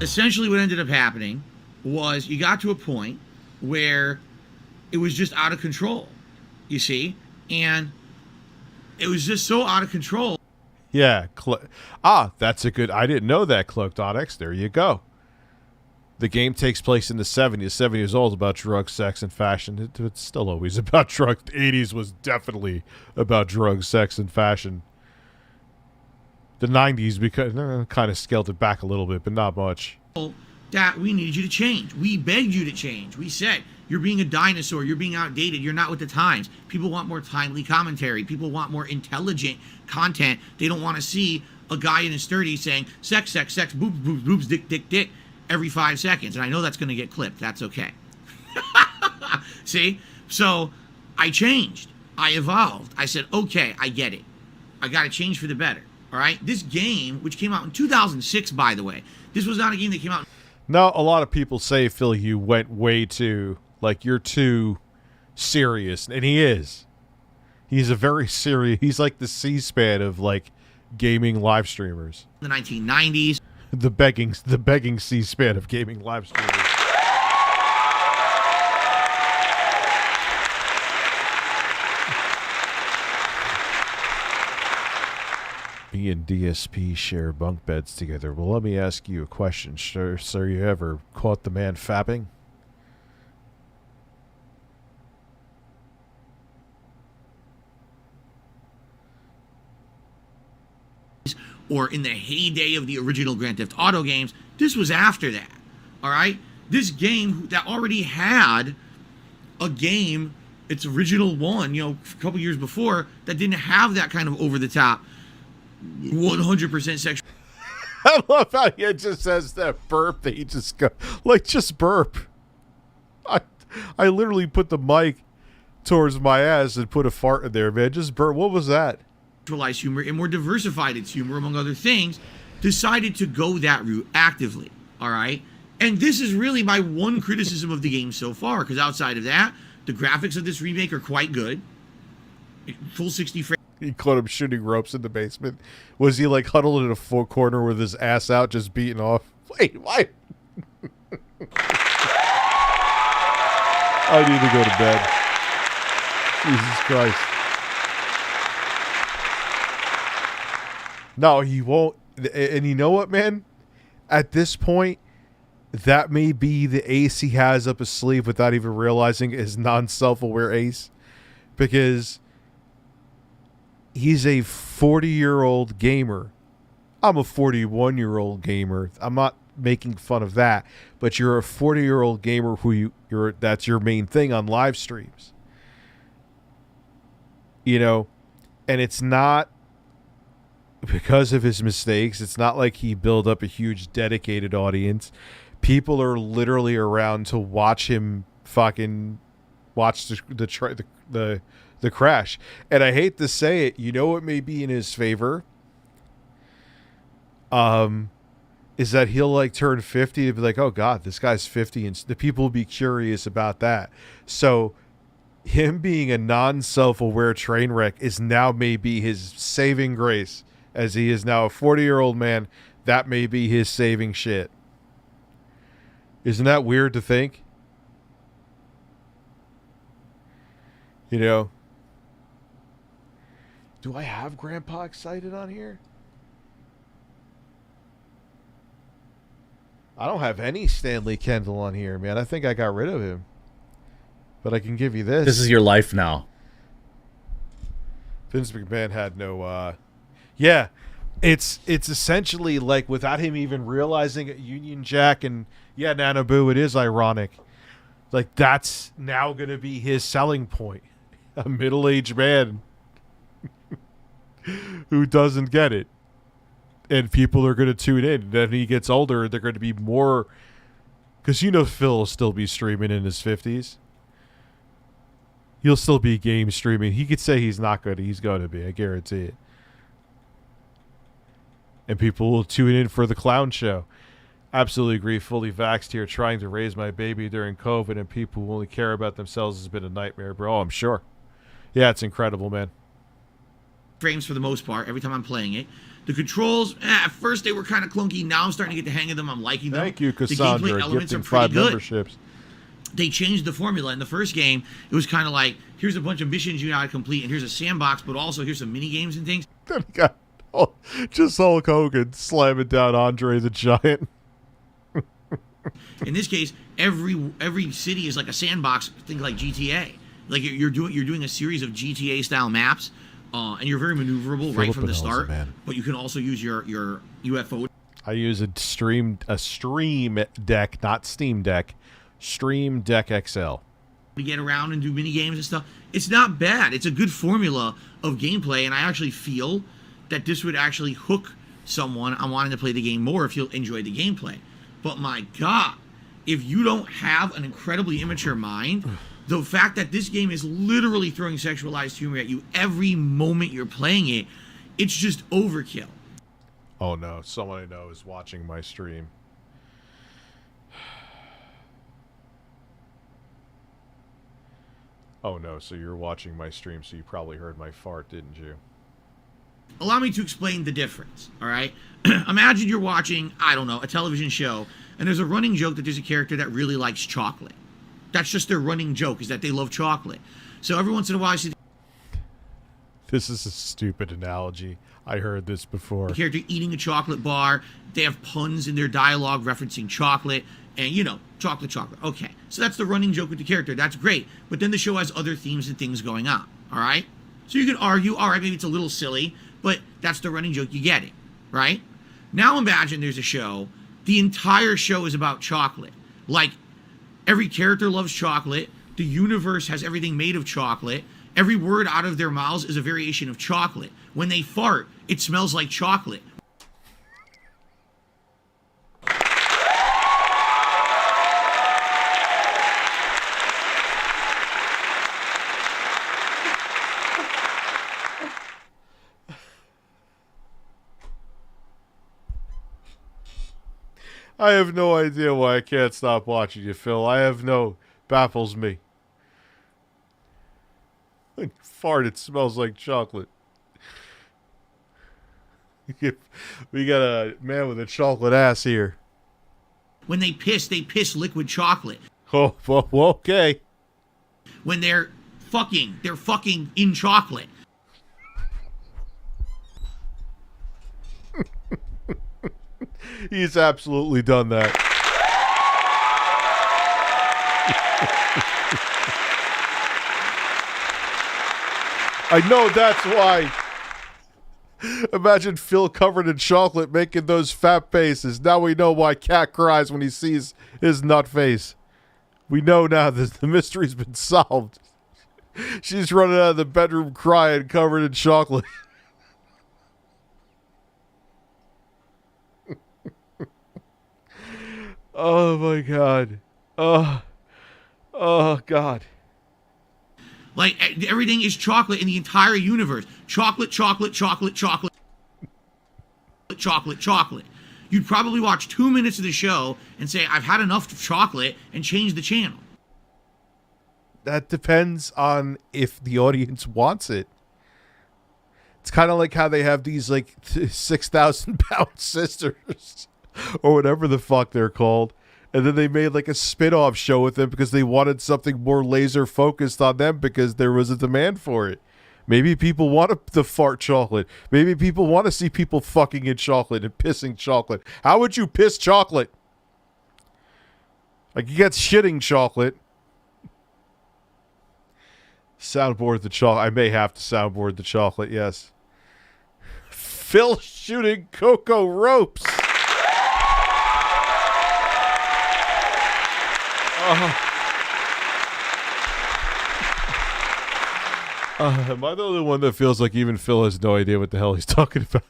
Essentially, what ended up happening was you got to a point where it was just out of control. You see, and it was just so out of control. Yeah. That's a good. I didn't know that, Cloaked Onyx. There you go. The game takes place in the 70s. 7 years old, about drugs, sex, and fashion. It's still always about drugs. The 80s was definitely about drugs, sex, and fashion. The 90s, because kind of scaled it back a little bit, but not much. that we needed you to change. We begged you to change. We said, you're being a dinosaur. You're being outdated. You're not with the times. People want more timely commentary. People want more intelligent content. They don't want to see a guy in his 30s saying, sex, sex, sex, boobs, boobs, boobs, dick, dick, dick, every 5 seconds. And I know that's going to get clipped. That's okay. See? So I changed. I evolved. I said, okay, I get it. I got to change for the better. All right? This game, which came out in 2006, by the way, this was not a game that came out. Now, a lot of people say, Phil, you went way too, like, you're too serious. And he is. He's a very serious, he's like the C-SPAN of, like, gaming live streamers. The 1990s. The begging C-SPAN of gaming live streamers. Me and DSP share bunk beds together. Well, let me ask you a question, sir. Sir, you ever caught the man fapping? Or in the heyday of the original Grand Theft Auto games, this was after that. All right? This game that already had a game, its original one, you know, a couple years before, that didn't have that kind of over-the-top 100% sexual. I love how he just says that burp that he just go, like, just burp. I literally put the mic towards my ass and put a fart in there, man. Just burp. What was that? Humor and more diversified its humor, among other things, decided to go that route actively. All right? And this is really my one criticism of the game so far, because outside of that, the graphics of this remake are quite good. Full 60 frames. He caught him shooting ropes in the basement. Was he like huddled in a corner with his ass out, just beating off? Wait, why? I need to go to bed. Jesus Christ. No, he won't. And you know what, man? At this point, that may be the ace he has up his sleeve without even realizing his non-self-aware ace. Because he's a 40-year-old gamer. I'm a 41-year-old gamer. I'm not making fun of that. But you're a 40-year-old gamer who that's your main thing on live streams. You know, and it's not because of his mistakes. It's not like he built up a huge dedicated audience. People are literally around to watch him fucking watch the crash. And I hate to say it, you know what may be in his favor? Is that he'll like turn 50 and be like, oh God, this guy's 50, and the people will be curious about that. So him being a non-self-aware train wreck is now maybe his saving grace, as he is now a 40-year-old man. That may be his saving shit. Isn't that weird to think? You know? Do I have Grandpa Excited on here? I don't have any Stanley Kendall on here, man. I think I got rid of him. But I can give you this. This is your life now. Vince McMahon had no... Yeah, it's essentially like without him even realizing it, Union Jack and... Yeah, Nanaboo, it is ironic. Like, that's now going to be his selling point. A middle-aged man who doesn't get it. And people are going to tune in. Then he gets older, they're going to be more... Because you know Phil will still be streaming in his 50s. He'll still be game streaming. He could say he's not good. He's going to be. I guarantee it. And people will tune in for the clown show. Absolutely agree. Fully vaxxed here. Trying to raise my baby during COVID, and people who only care about themselves has been a nightmare, bro. Oh, I'm sure. Yeah, it's incredible, man. Frames for the most part, every time I'm playing it. The controls, at first they were kind of clunky. Now I'm starting to get the hang of them. I'm liking them. Thank you, The Cassandra. gameplay elements are Gifting pretty 5 good. memberships. They changed the formula. In the first game, it was kind of like, here's a bunch of missions you gotta complete, and here's a sandbox, but also here's some mini games and things. Then he got just Hulk Hogan slamming down Andre the Giant. In this case, every city is like a sandbox. Think like GTA. Like you're doing a series of GTA style maps, and you're very maneuverable right from the start. But you can also use your UFO. I use a stream deck, not Steam Deck. Stream Deck XL. To get around and do mini games and stuff. It's not bad. It's a good formula of gameplay, and I actually feel that this would actually hook someone on wanting to play the game more if you'll enjoy the gameplay. But my God, if you don't have an incredibly immature mind, the fact that this game is literally throwing sexualized humor at you every moment you're playing it, it's just overkill. Oh no, someone I know is watching my stream. Oh no, so you're watching my stream, so you probably heard my fart, didn't you? Allow me to explain the difference, all right? Imagine you're watching, I don't know, a television show, and there's a running joke that there's a character that really likes chocolate. That's just their running joke, is that they love chocolate. So every once in a while, you see This is a stupid analogy. I heard this before. the character eating a chocolate bar. They have puns in their dialogue referencing chocolate, and, you know, chocolate. Okay, so that's the running joke with the character. That's great. But then the show has other themes and things going on, all right? So you can argue, all right, maybe it's a little silly, but that's the running joke. You get it, right? Now imagine there's a show. The entire show is about chocolate. Like, every character loves chocolate. The universe has everything made of chocolate. Every word out of their mouths is a variation of chocolate. When they fart, it smells like chocolate. I have no idea why I can't stop watching you, Phil. Baffles me. When you fart, it smells like chocolate. We got a man with a chocolate ass here. When they piss liquid chocolate. Oh, well, okay. When they're fucking in chocolate. He's absolutely done that. I know that's why. Imagine Phil covered in chocolate making those fat faces. Now we know why Cat cries when he sees his nut face. We know now that the mystery's been solved. She's running out of the bedroom crying covered in chocolate. Oh my God. Oh God. Like, everything is chocolate in the entire universe. Chocolate. You'd probably watch 2 minutes of the show and say, I've had enough of chocolate, and change the channel. That depends on if the audience wants it. It's kind of like how they have these, like, 6,000-pound sisters or whatever the fuck they're called. And then they made like a spin-off show with them because they wanted something more laser focused on them because there was a demand for it. Maybe people want the fart chocolate. Maybe people want to see people fucking in chocolate and pissing chocolate. How would you piss chocolate? Like, you get shitting chocolate. Soundboard the chocolate. I may have to soundboard the chocolate, yes. Phil shooting Cocoa ropes. Am I the only one that feels like even Phil has no idea what the hell he's talking about?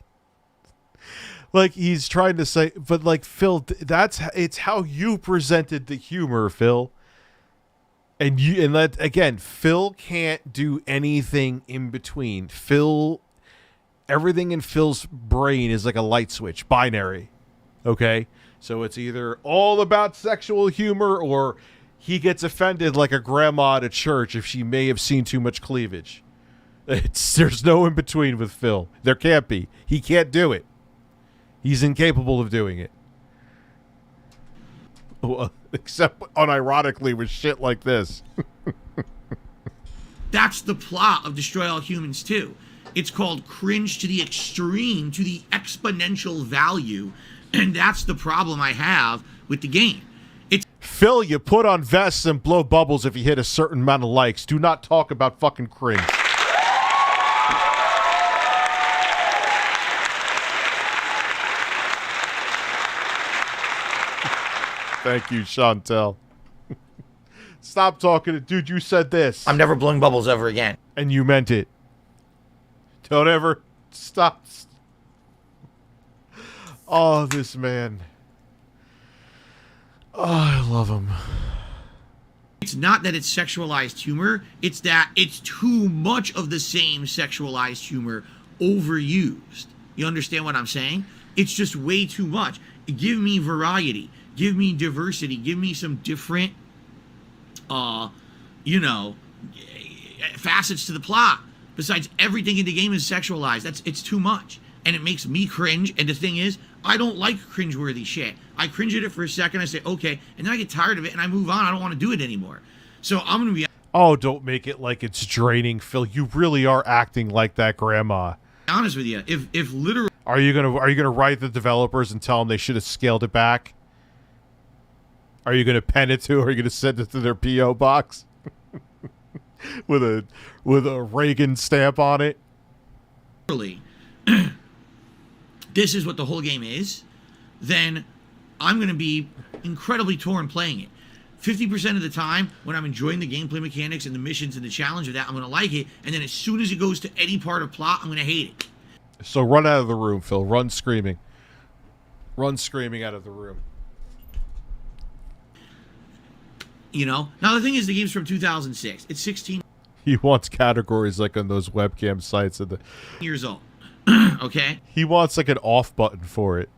Like, he's trying to say, but like, Phil, it's how you presented the humor, Phil. And that, again, Phil can't do anything in between. Everything in Phil's brain is like a light switch, binary. Okay? So it's either all about sexual humor or he gets offended like a grandma at a church if she may have seen too much cleavage. There's no in between with Phil. There can't be. He can't do it. He's incapable of doing it. Well, except unironically with shit like this. That's the plot of Destroy All Humans 2. It's called cringe to the extreme, to the exponential value. And that's the problem I have with the game. Phil, you put on vests and blow bubbles if you hit a certain amount of likes. Do not talk about fucking cringe. Thank you, Chantel. Stop talking to dude. You said this. I'm never blowing bubbles ever again. And you meant it. Don't ever stop. Oh, this man. Oh, I love him. It's not that it's sexualized humor. It's that it's too much of the same sexualized humor overused. You understand what I'm saying? It's just way too much. Give me variety. Give me diversity. Give me some different, facets to the plot. Besides, everything in the game is sexualized. It's too much. And it makes me cringe. And the thing is, I don't like cringeworthy shit. I cringe at it for a second. I say, okay. And then I get tired of it and I move on. I don't want to do it anymore. So I'm going to be... Oh, don't make it like it's draining, Phil. You really are acting like that grandma. honest with you. If literally... Are you gonna write the developers and tell them they should have scaled it back? Are you gonna pen it to, or are you gonna send it to their PO box with a Reagan stamp on it? Literally, this is what the whole game is. Then I'm gonna be incredibly torn playing it. 50% of the time, when I'm enjoying the gameplay mechanics and the missions and the challenge of that, I'm gonna like it. And then as soon as it goes to any part of plot, I'm gonna hate it. So run out of the room, Phil. Run screaming. Run screaming out of the room. You know? Now, the thing is, the game's from 2006. It's 16 He wants categories like on those webcam sites. years old. Okay? He wants like an off button for it.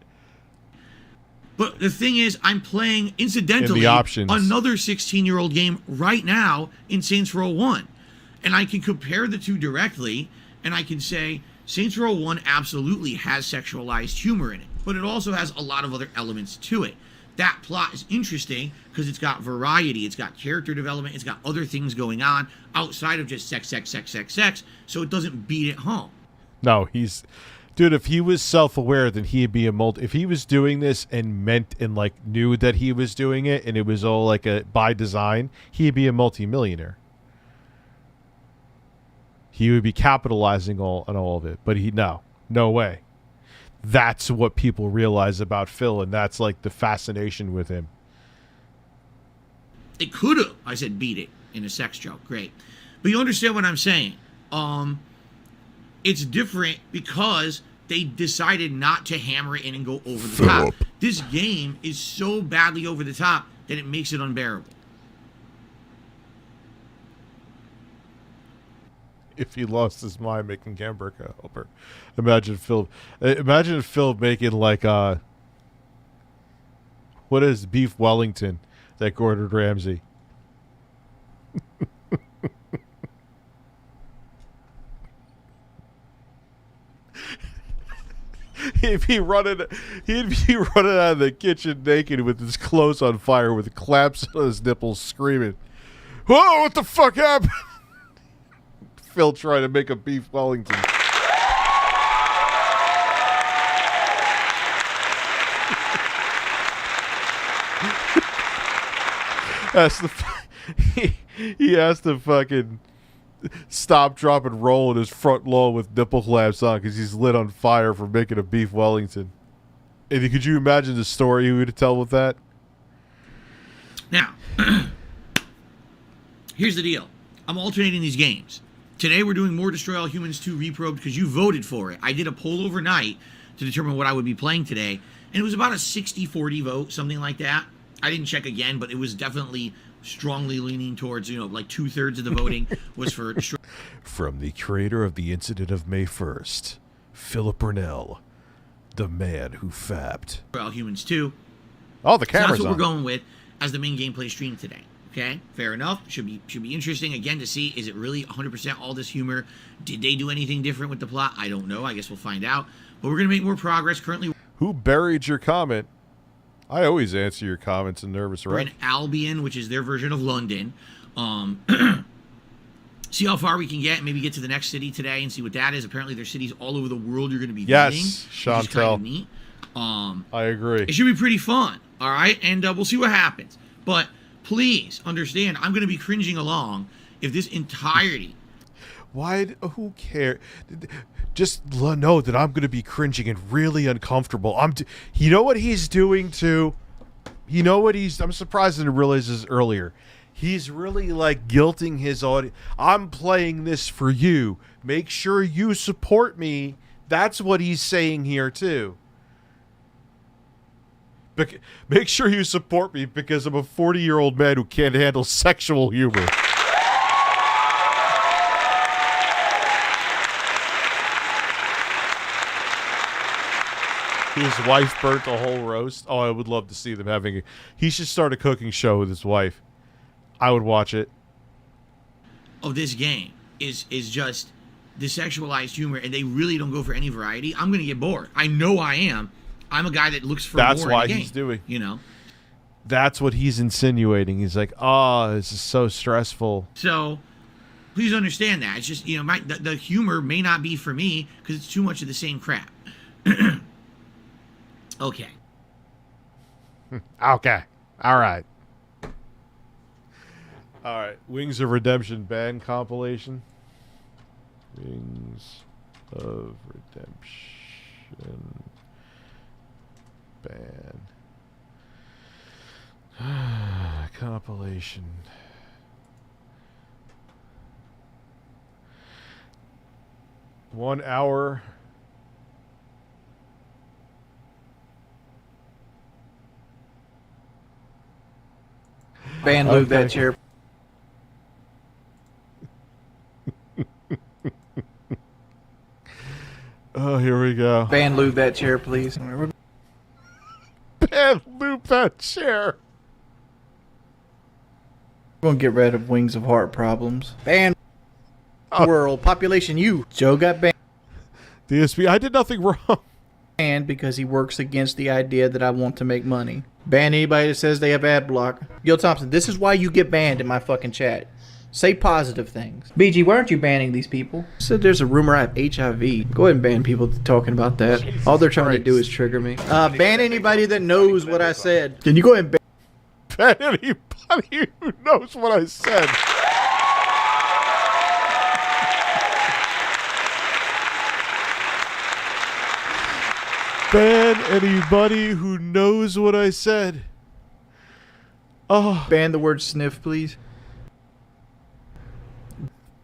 But the thing is, I'm playing, incidentally, In the options. another 16-year-old game right now in Saints Row 1. And I can compare the two directly, and I can say, Saints Row 1 absolutely has sexualized humor in it, but it also has a lot of other elements to it. That plot is interesting because it's got variety, it's got character development, it's got other things going on outside of just sex, so it doesn't beat it home. No, he's... Dude, if he was self-aware, then he'd be a if he was doing this and meant and like knew that he was doing it and it was all like a by design, he'd be a multimillionaire. He would be capitalizing on all of it, but no way. That's what people realize about Phil, and that's like the fascination with him. It could have, I said, beat it in a sex joke. Great. But you understand what I'm saying. It's different because they decided not to hammer it in and go over the top. This game is so badly over the top that it makes it unbearable. If he lost his mind making hamburger helper. Imagine Phil making like what is beef Wellington that Gordon Ramsay. He'd be running out of the kitchen naked with his clothes on fire with clamps on his nipples screaming, "Whoa, what the fuck happened?" Phil trying to make a beef Wellington. He has to fucking stop, drop, and roll in his front lawn with nipple clamps on because he's lit on fire for making a beef Wellington. And could you imagine the story he would tell with that? Now, here's the deal. I'm alternating these games. Today we're doing more Destroy All Humans 2 Reprobed because you voted for it. I did a poll overnight to determine what I would be playing today, and it was about a 60-40 vote, something like that. I didn't check again, but it was definitely strongly leaning towards, like 2/3 of the voting was for Destroy. From the creator of the incident of May 1st, Philip Burnell, the man who fapped. All Humans 2. Oh, the So camera's that's what on. we're going with as the main gameplay stream today. Okay, fair enough. Should be interesting again to see, is it really 100% all this humor? Did they do anything different with the plot? I don't know. I guess we'll find out. But we're gonna make more progress. Currently, Who buried your comment? I always answer your comments in Nervous we're Wreck. in Albion, which is their version of London. See how far we can get. Maybe get to the next city today and see what that is. Apparently, there's cities all over the world you're going to be visiting. Yes, Which is kind of Chantel. neat. I agree. It should be pretty fun. All right, and we'll see what happens. But please understand, I'm going to be cringing along if this entirety. Who cares? Just know that I'm going to be cringing and really uncomfortable. You know what he's doing to You know what I'm surprised I didn't realize this earlier. He's really like guilting his audience. I'm playing this for you. Make sure you support me. That's what he's saying here too. Make sure you support me because I'm a 40-year-old man who can't handle sexual humor. His wife burnt a whole roast. Oh, I would love to see them having he should start a cooking show with his wife. I would watch it. Of this game is just the sexualized humor, and they really don't go for any variety. I'm going to get bored. I know I am. I'm a guy that looks for That's more why in a game, he's doing. You know? That's what he's insinuating. He's like, oh, this is so stressful. So, please understand that. It's just, you know, the humor may not be for me because it's too much of the same crap. Okay. Okay. All right. All right. Wings of Redemption band compilation. Wings of Redemption band compilation. One hour. Ban lube that chair. Oh, here we go. Ban lube that chair, please. Ban lube that chair. We're gonna get rid of Wings of Heart problems. Ban world population U. Joe got banned. DSP, I did nothing wrong. Banned because he works against the idea that I want to make money. Ban anybody that says they have ad block. Gil Thompson, this is why you get banned in my fucking chat. Say positive things. BG, why aren't you banning these people? Said there's a rumor I have HIV. Go ahead and ban people talking about that. All they're trying to do is trigger me. Ban anybody that knows what I said. Can you go ahead and ban anybody who knows what I said? Ban anybody who knows what I said. Oh. Ban the word sniff, please.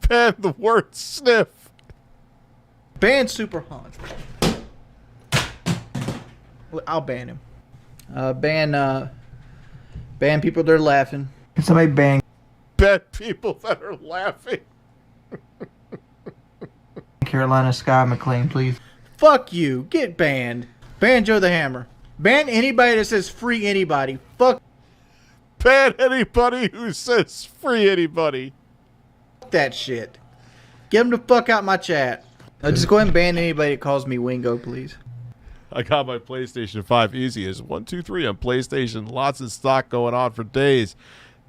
Ban the word sniff. Ban Super Hans. I'll ban him. Ban people that are laughing. Can somebody ban? Ban people that are laughing. Carolina Sky McLean, please. Fuck you. Get banned. Ban Joe the Hammer. Ban anybody that says free anybody. Fuck. Ban anybody who says free anybody. Fuck that shit. Get them the fuck out my chat. Just go ahead and ban anybody that calls me Wingo, please. I got my PlayStation 5 easy as 1, 2, 3 on PlayStation. Lots of stock going on for days.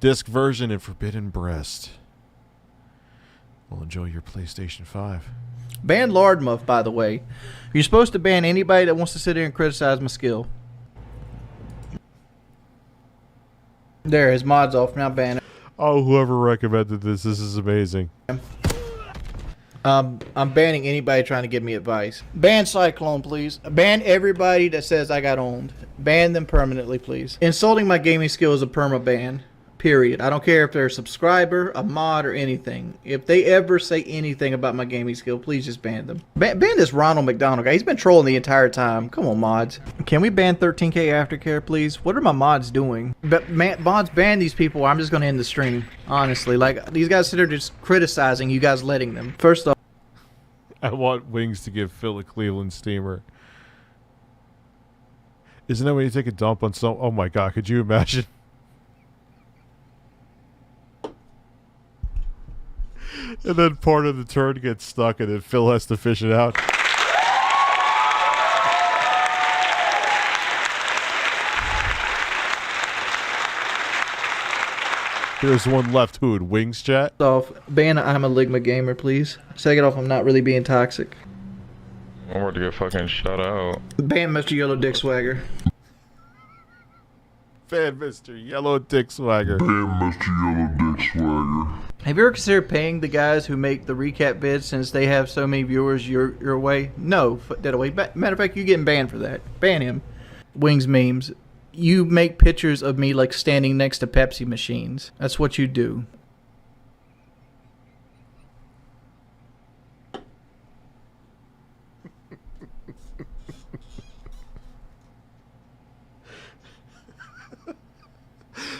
Disc version and Forbidden Breast. Well, enjoy your PlayStation 5. Ban Lard Muff, by the way. You're supposed to ban anybody that wants to sit here and criticize my skill. There, his mod's off. Now ban it. Oh, whoever recommended this is amazing. I'm banning anybody trying to give me advice. Ban Cyclone, please. Ban everybody that says I got owned. Ban them permanently, please. Insulting my gaming skill is a perma ban. Period. I don't care if they're a subscriber, a mod, or anything. If they ever say anything about my gaming skill, please just ban them. Ban this Ronald McDonald guy. He's been trolling the entire time. Come on, mods. Can we ban 13K Aftercare, please? What are my mods doing? But mods, ban these people. Or I'm just going to end the stream. Honestly. Like, these guys sit there just criticizing you guys letting them. First off, I want Wings to give Phil a Cleveland steamer. Isn't that when you take a dump on some... Oh my god, could you imagine? And then part of the turd gets stuck and then Phil has to fish it out. There's one left. Who would Wings chat? Off. Ban I'm a Ligma gamer, please. Second off, I'm not really being toxic. I'm about to get fucking shut out. Ban Mr. Yellow Dick Swagger. Ban Mr. Yellow Dick Swagger. Ban Mr. Yellow Dick Swagger. Have you ever considered paying the guys who make the recap vids since they have so many viewers your way? No, that away. Matter of fact, you're getting banned for that. Ban him. Wings memes. You make pictures of me like standing next to Pepsi machines. That's what you do.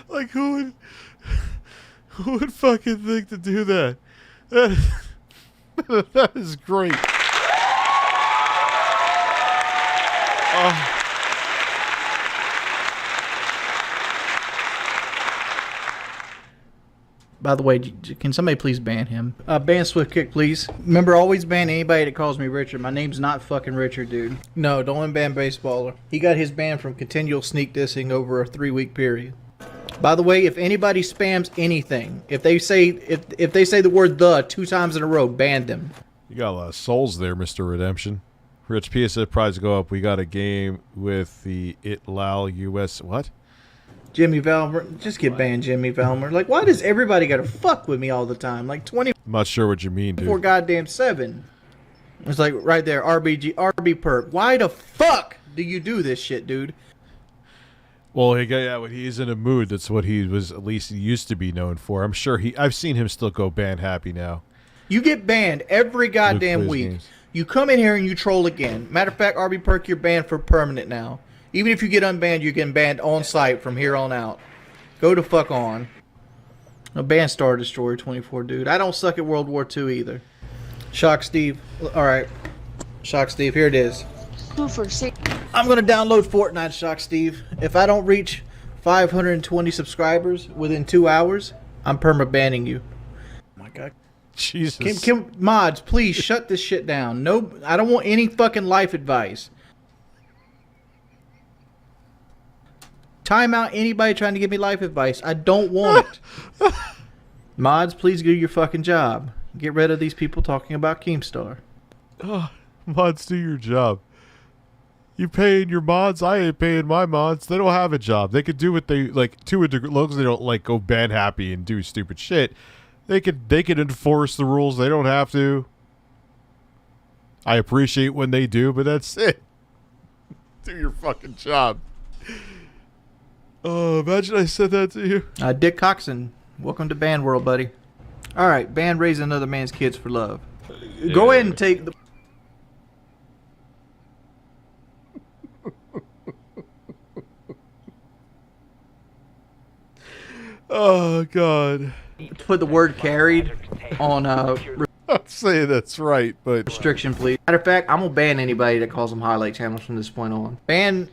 Like who would fucking think to do that? That is great. By the way, can somebody please ban him? Ban Swift Kick, please. Remember, always ban anybody that calls me Richard. My name's not fucking Richard, dude. No, don't unban Baseballer. He got his ban from continual sneak dissing over a 3-week period. By the way, if anybody spams anything, if they say the word "the" 2 times in a row, ban them. You got a lot of souls there, Mr. Redemption. Rich PSF prize go up. We got a game with the ReviewTechUSA. What? Jimmy Valmer, just get banned, Jimmy Valmer. Like, why does everybody gotta fuck with me all the time? Like, 24 I'm not sure what you mean, dude. goddamn 7. It's like right there, RB perp. Why the fuck do you do this shit, dude? Well, when he's in a mood, that's what he was, at least he used to be known for. I'm sure I've seen him still go ban happy now. You get banned every goddamn week. Games. You come in here and you troll again. Matter of fact, RB Perk, you're banned for permanent now. Even if you get unbanned, you're getting banned on site from here on out. Go to fuck on. No, ban Star Destroyer 24, dude. I don't suck at World War II either. Shock Steve. Alright. Shock Steve, here it is. I'm going to download Fortnite, Shock Steve. If I don't reach 520 subscribers within 2 hours, I'm perma-banning you. Oh my god. Jesus. Kim, mods, please shut this shit down. No, I don't want any fucking life advice. Time out anybody trying to give me life advice. I don't want it. Mods, please do your fucking job. Get rid of these people talking about Keemstar. Oh, mods, do your job. You paying your mods? I ain't paying my mods. They don't have a job. They could do what they like to a degree. As long as they don't like go ban happy and do stupid shit. They could enforce the rules. They don't have to. I appreciate when they do, but that's it. Do your fucking job. Oh, imagine I said that to you. Dick Coxon, welcome to Band World, buddy. All right, band raising another man's kids for love. Go ahead and take the. Oh God. Put the word "carried" on I'll say that's right, but restriction, please. Matter of fact, I'm gonna ban anybody that calls them highlight channels from this point on. Ban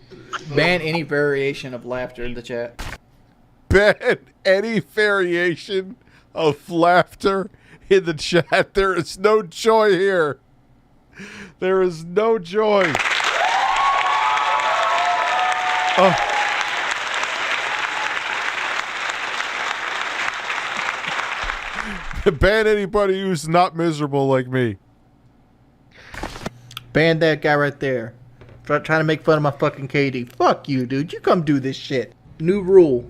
any variation of laughter in the chat. Ban any variation of laughter in the chat. There is no joy here. There is no joy. Oh. Ban anybody who's not miserable like me. Ban that guy right there. Trying to make fun of my fucking KD. Fuck you, dude. You come do this shit. New rule.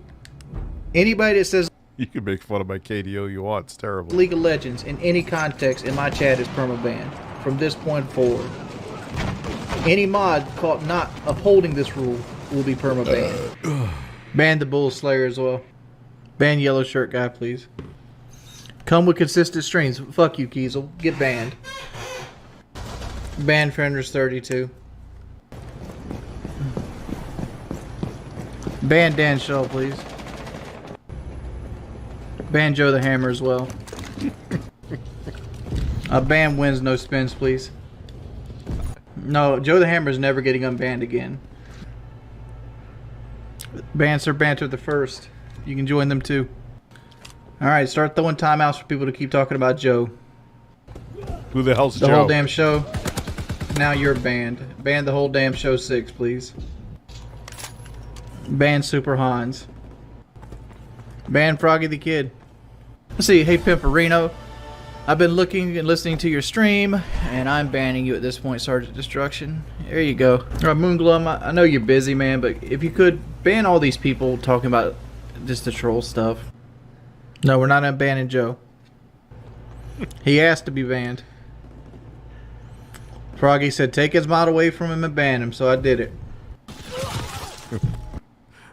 Anybody that says you can make fun of my KDO you want. It's terrible. League of Legends in any context in my chat is perma-banned from this point forward. Any mod caught not upholding this rule will be perma-banned. Ban the Bull Slayer as well. Ban Yellow Shirt guy, please. Come with consistent streams. Fuck you, Kiesel. Get banned. Ban Fenders 32. Ban Dan Shaw, please. Ban Joe the Hammer as well. Ban Wins No Spins, please. No, Joe the Hammer is never getting unbanned again. Ban Sir Banter the First. You can join them too. Alright, start throwing timeouts for people to keep talking about Joe. Who the hell's Joe? The whole damn show. Now you're banned. Ban the whole damn show 6, please. Ban Super Hans. Ban Froggy the Kid. Let's see, hey Pimperino. I've been looking and listening to your stream, and I'm banning you at this point, Sergeant Destruction. There you go. Alright, Moonglum, I know you're busy, man, but if you could, ban all these people talking about just the troll stuff. No, we're not unbanning Joe. He asked to be banned. Froggy said, take his mod away from him and ban him, so I did it.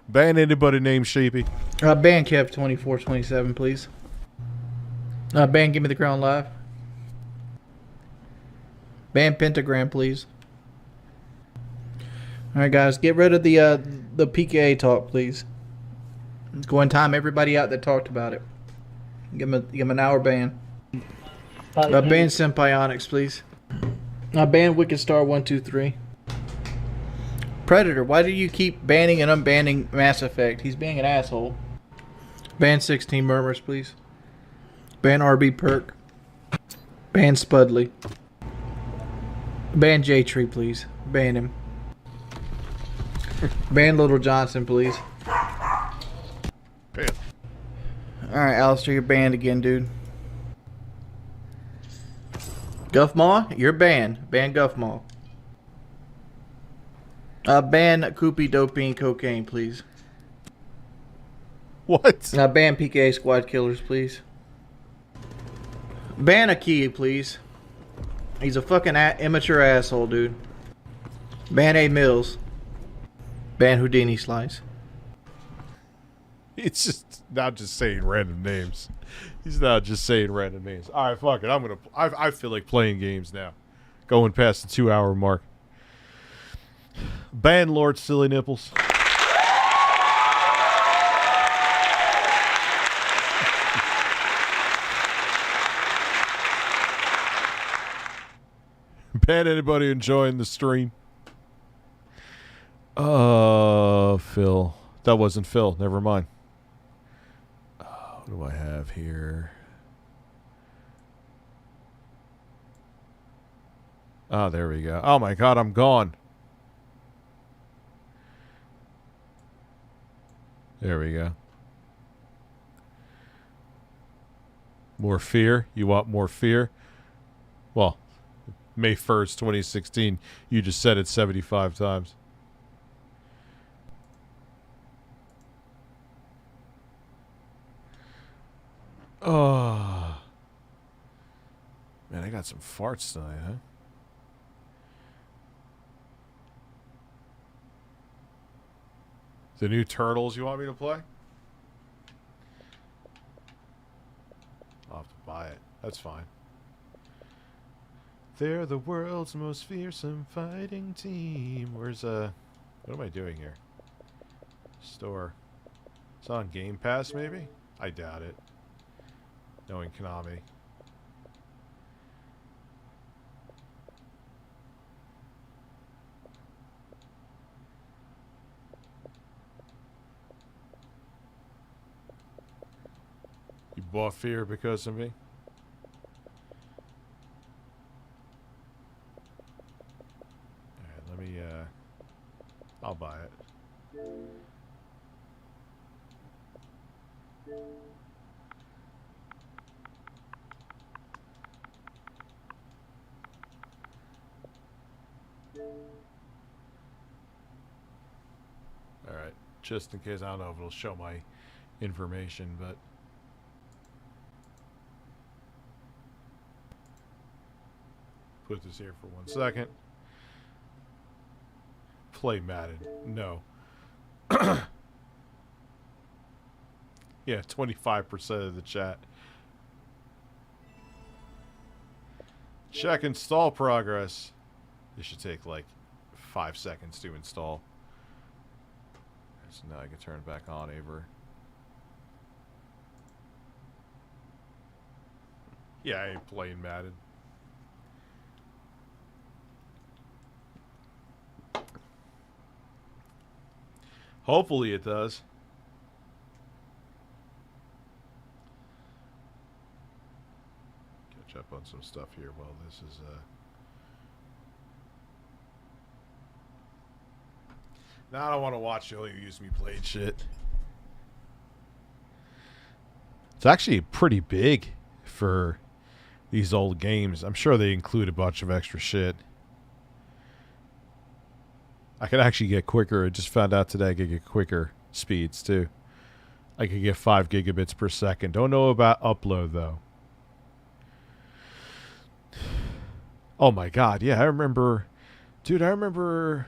Ban anybody named Sheepy. Ban Kev 2427, please. Ban Give Me the Crown Live. Ban Pentagram, please. Alright guys, get rid of the PKA talk, please. Go and time everybody out that talked about it. Give him an hour ban. Ban Senpai Onyx, please. Ban Wicked Star 123. Predator, why do you keep banning and unbanning Mass Effect? He's being an asshole. Ban 16 Murmurs, please. Ban RB Perk. Ban Spudley. Ban J-Tree, please. Ban him. Ban Little Johnson, please. Ban. Alright, Alistair, you're banned again, dude. Guffmaw, you're banned. Ban Guffmaw. Ban Koopy Doping Cocaine, please. What? Ban PKA Squad Killers, please. Ban Aki, please. He's a fucking immature asshole, dude. Ban A Mills. Ban Houdini Slice. It's just not just saying random names. He's not just saying random names. All right, fuck it. I feel like playing games now. Going past the 2-hour mark. Ban Lord Silly Nipples. Ban anybody enjoying the stream. Phil. That wasn't Phil. Never mind. What do I have here? Oh, there we go. Oh my god, I'm gone. There we go. More fear? You want more fear? Well, May 1st, 2016. You just said it 75 times. Oh. Man, I got some farts tonight, huh? The new Turtles you want me to play? I'll have to buy it. That's fine. They're the world's most fearsome fighting team. Where's what am I doing here? Store. It's on Game Pass, maybe? I doubt it. Knowing Konami. You bought Fear because of me? Alright, let me, I'll buy it. Alright, just in case, I don't know if it'll show my information, but put this here for 1 second. Play Madden. No. Yeah, 25% of the chat. Check install progress. This should take like 5 seconds to install. So now I can turn it back on, Aver. Yeah, I ain't playing Madden. Hopefully it does. Catch up on some stuff here while this is Now I don't want to watch you use me played shit. It's actually pretty big for these old games. I'm sure they include a bunch of extra shit. I could actually get quicker. I just found out today I could get quicker speeds too. I could get 5 gigabits per second. Don't know about upload though. Oh my god, yeah, I remember. Dude, I remember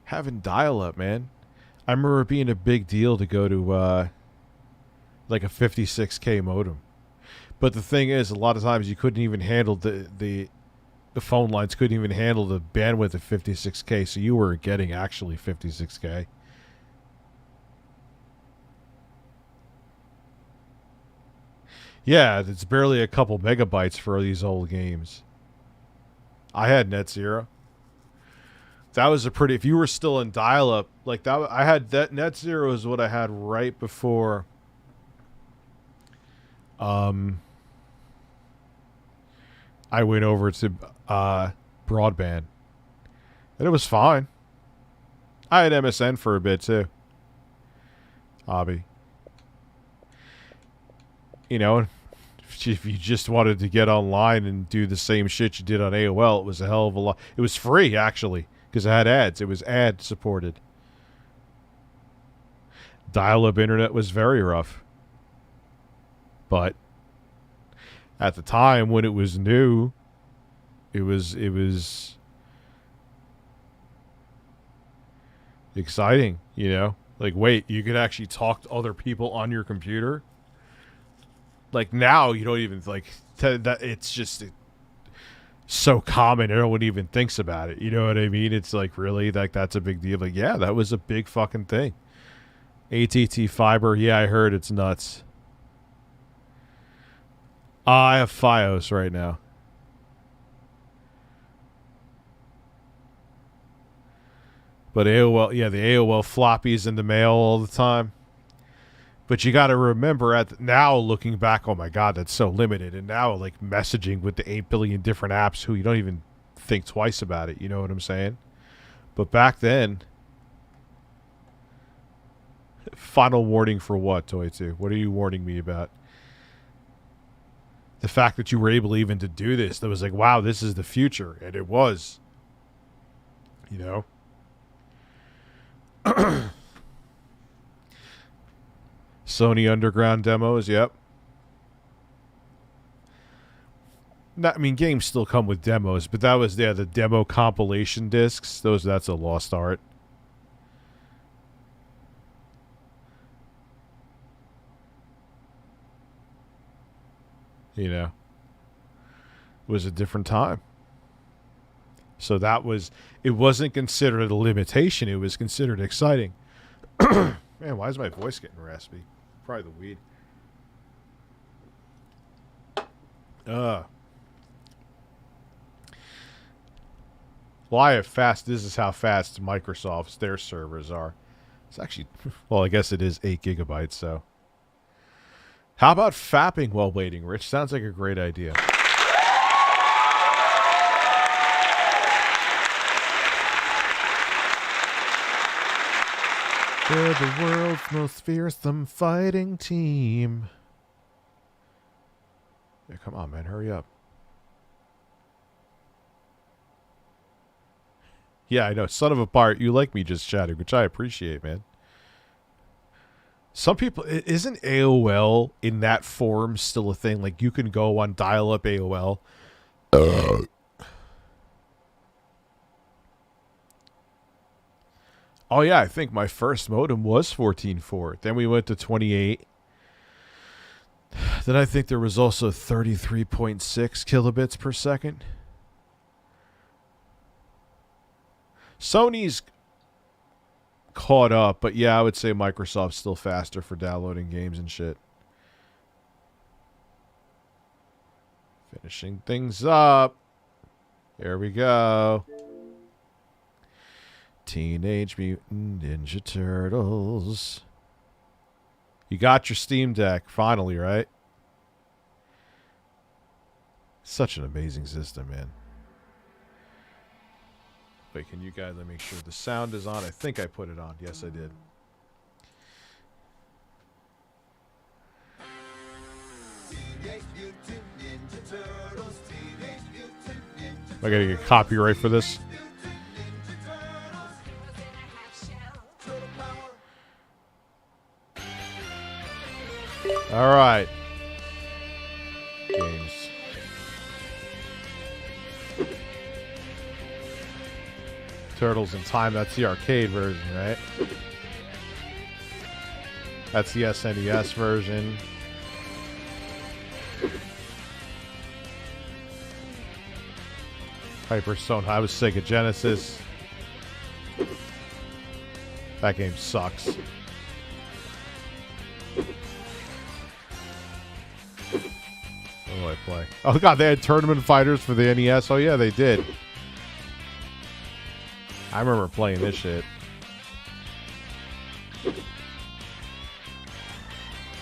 having dial-up, man. I remember it being a big deal to go to like a 56K modem. But the thing is, a lot of times you couldn't even handle the phone lines couldn't even handle the bandwidth of 56K, so you were getting actually 56K. Yeah, it's barely a couple megabytes for these old games. I had Net Zero. That was a pretty... If you were still in dial-up, like that, I had that Net Zero is what I had right before... I went over to broadband. And it was fine. I had MSN for a bit, too. Hobby. You know, if you just wanted to get online and do the same shit you did on AOL, it was a hell of a lot. It was free, actually, because it had ads. It was ad-supported. Dial-up internet was very rough. But at the time when it was new, it was exciting, you know? Like, wait, you could actually talk to other people on your computer? Like, now you don't even, like, that it's just so common, no one even thinks about it. You know what I mean? It's like, really? Like, that's a big deal. Like, yeah, that was a big fucking thing. AT&T Fiber, yeah, I heard it's nuts. I have Fios right now. But AOL, yeah, the AOL floppies in the mail all the time. But you got to remember, now looking back, oh my God, that's so limited. And now, like, messaging with the 8 billion different apps who you don't even think twice about it. You know what I'm saying? But back then, final warning for what, Toy2? What are you warning me about? The fact that you were able even to do this, that was like, wow, this is the future. And it was. You know? Sony Underground demos, yep. I mean, games still come with demos, but that was, yeah, the demo compilation discs. That's a lost art. You know, it was a different time. So that was, it wasn't considered a limitation. It was considered exciting. Man, why is my voice getting raspy? Probably the weed. Well, I have fast. This is how fast Microsoft's, their servers are. It's actually, well, I guess it is 8 gigabytes, so. How about fapping while waiting, Rich? Sounds like a great idea. They're the world's most fearsome fighting team. Yeah, come on, man. Hurry up. Yeah, I know. Son of a Bart, you like me just chatting, which I appreciate, man. Some people, isn't AOL in that form still a thing? Like, you can go on dial-up AOL. Oh, yeah, I think my first modem was 14.4. Then we went to 28. Then I think there was also 33.6 kilobits per second. Sony's caught up, but yeah, I would say Microsoft's still faster for downloading games and shit. Finishing things up. Here we go. Teenage Mutant Ninja Turtles. You got your Steam Deck, finally, right? Such an amazing system, man. Wait, can you guys let me make sure the sound is on? I think I put it on. Yes, I did. I gotta get copyright for this. All right. Games. Turtles in Time, that's the arcade version, right? That's the SNES version. Hyperstone High was Sega Genesis. That game sucks. What do I play? Oh god, they had Tournament Fighters for the NES. Oh yeah, they did. I remember playing this shit.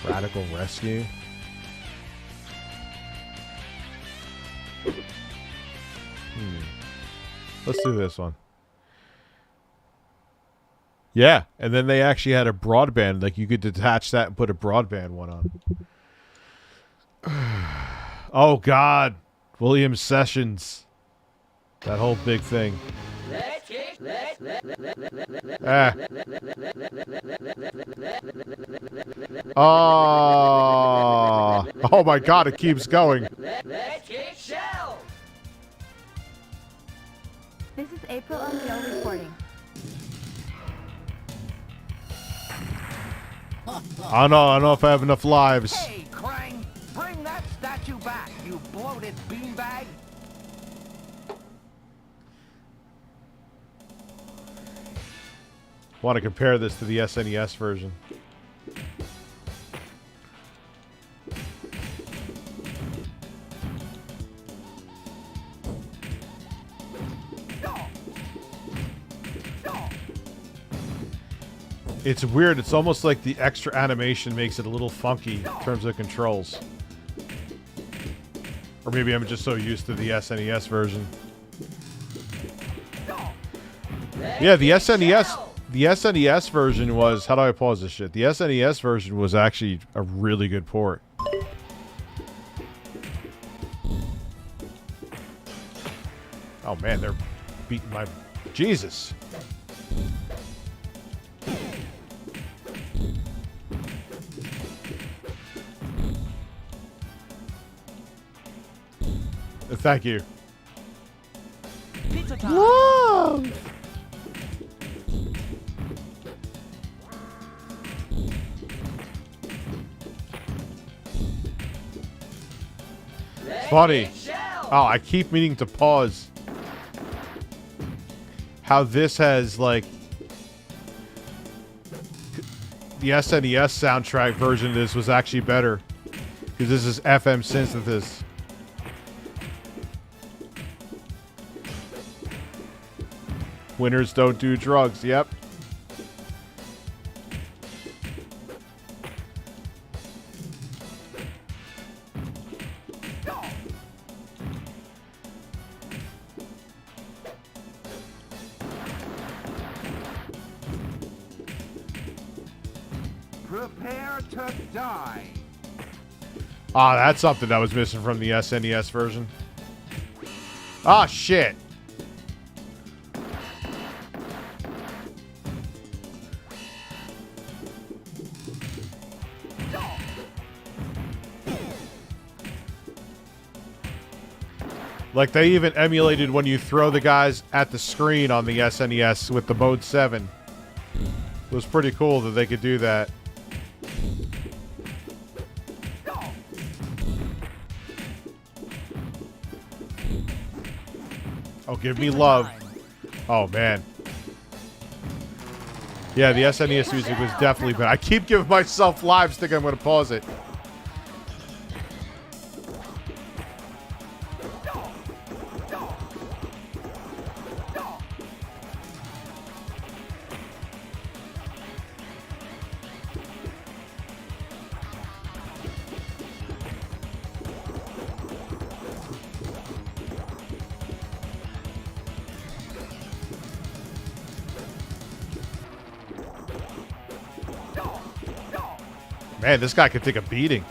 Radical Rescue. Let's do this one. Yeah, and then they actually had a broadband. Like, you could detach that and put a broadband one on. Oh, God. William Sessions. That whole big thing. Ah. Oh, my God, it keeps going. This is April O'Neil reporting. I don't know if I have enough lives. Hey, Krang, bring that statue back, you bloated beanbag. Want to compare this to the SNES version. It's weird. It's almost like the extra animation makes it a little funky in terms of controls. Or maybe I'm just so used to the SNES version. Yeah, the SNES version was... How do I pause this shit? The SNES version was actually a really good port. Oh man, they're beating my... Jesus. Thank you. Pizza time. Whoa! Funny. Oh, I keep meaning to pause. How this has, like... The SNES soundtrack version of this was actually better. Because this is FM synthesis. Winners don't do drugs. Yep. Prepare to die. Ah, that's something that was missing from the SNES version. Ah, shit. Like, they even emulated when you throw the guys at the screen on the SNES with the Mode 7. It was pretty cool that they could do that. Oh, give me love. Oh, man. Yeah, the SNES music was definitely better. I keep giving myself lives, thinking I'm going to pause it. Man, this guy could take a beating.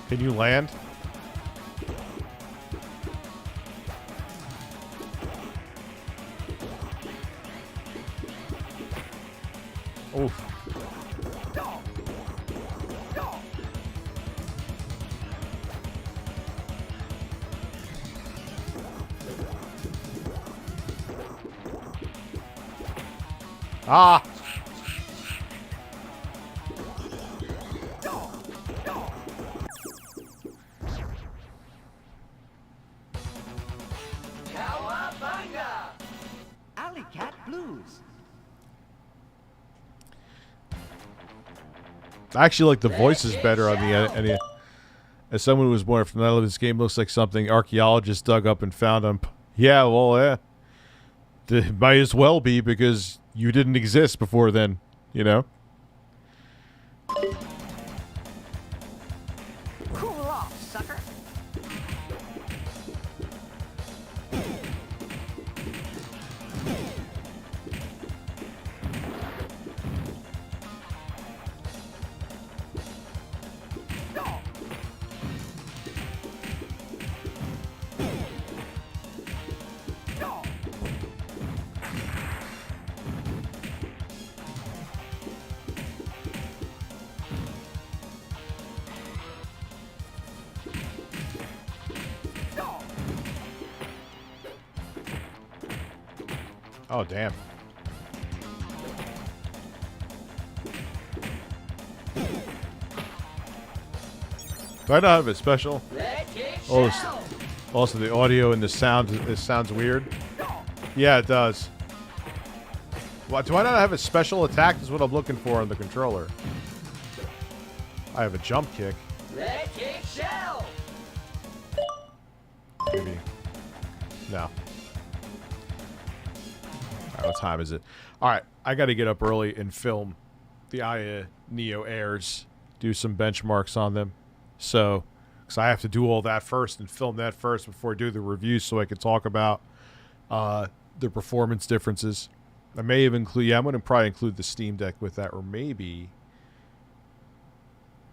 Can you land? Oof. Ah! Alley Cat Blues. I actually like the voices better on the as someone who was born from that, this game looks like something archaeologists dug up and found on. Yeah, well, yeah. It might as well be because you didn't exist before then, you know? Cool off, sucker. Oh, damn. Do I not have it special? Also, the audio and the sound, it sounds weird. Yeah, it does. What, do I not have a special attack? Is what I'm looking for on the controller. I have a jump kick. Maybe. No. Alright, what time is it? Alright, I gotta get up early and film the Aya Neo Airs. Do some benchmarks on them. So, because I have to do all that first and film that first before I do the review so I can talk about the performance differences. I may even include, yeah, I'm going to probably include the Steam Deck with that, or maybe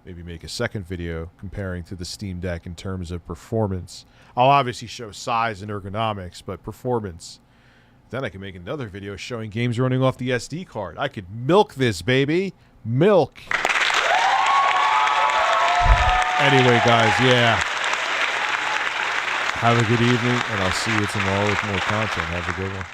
make a second video comparing to the Steam Deck in terms of performance. I'll obviously show size and ergonomics, but performance. Then I can make another video showing games running off the SD card. I could milk this, baby. Milk. Anyway, guys, yeah. Have a good evening, and I'll see you tomorrow with more content. Have a good one.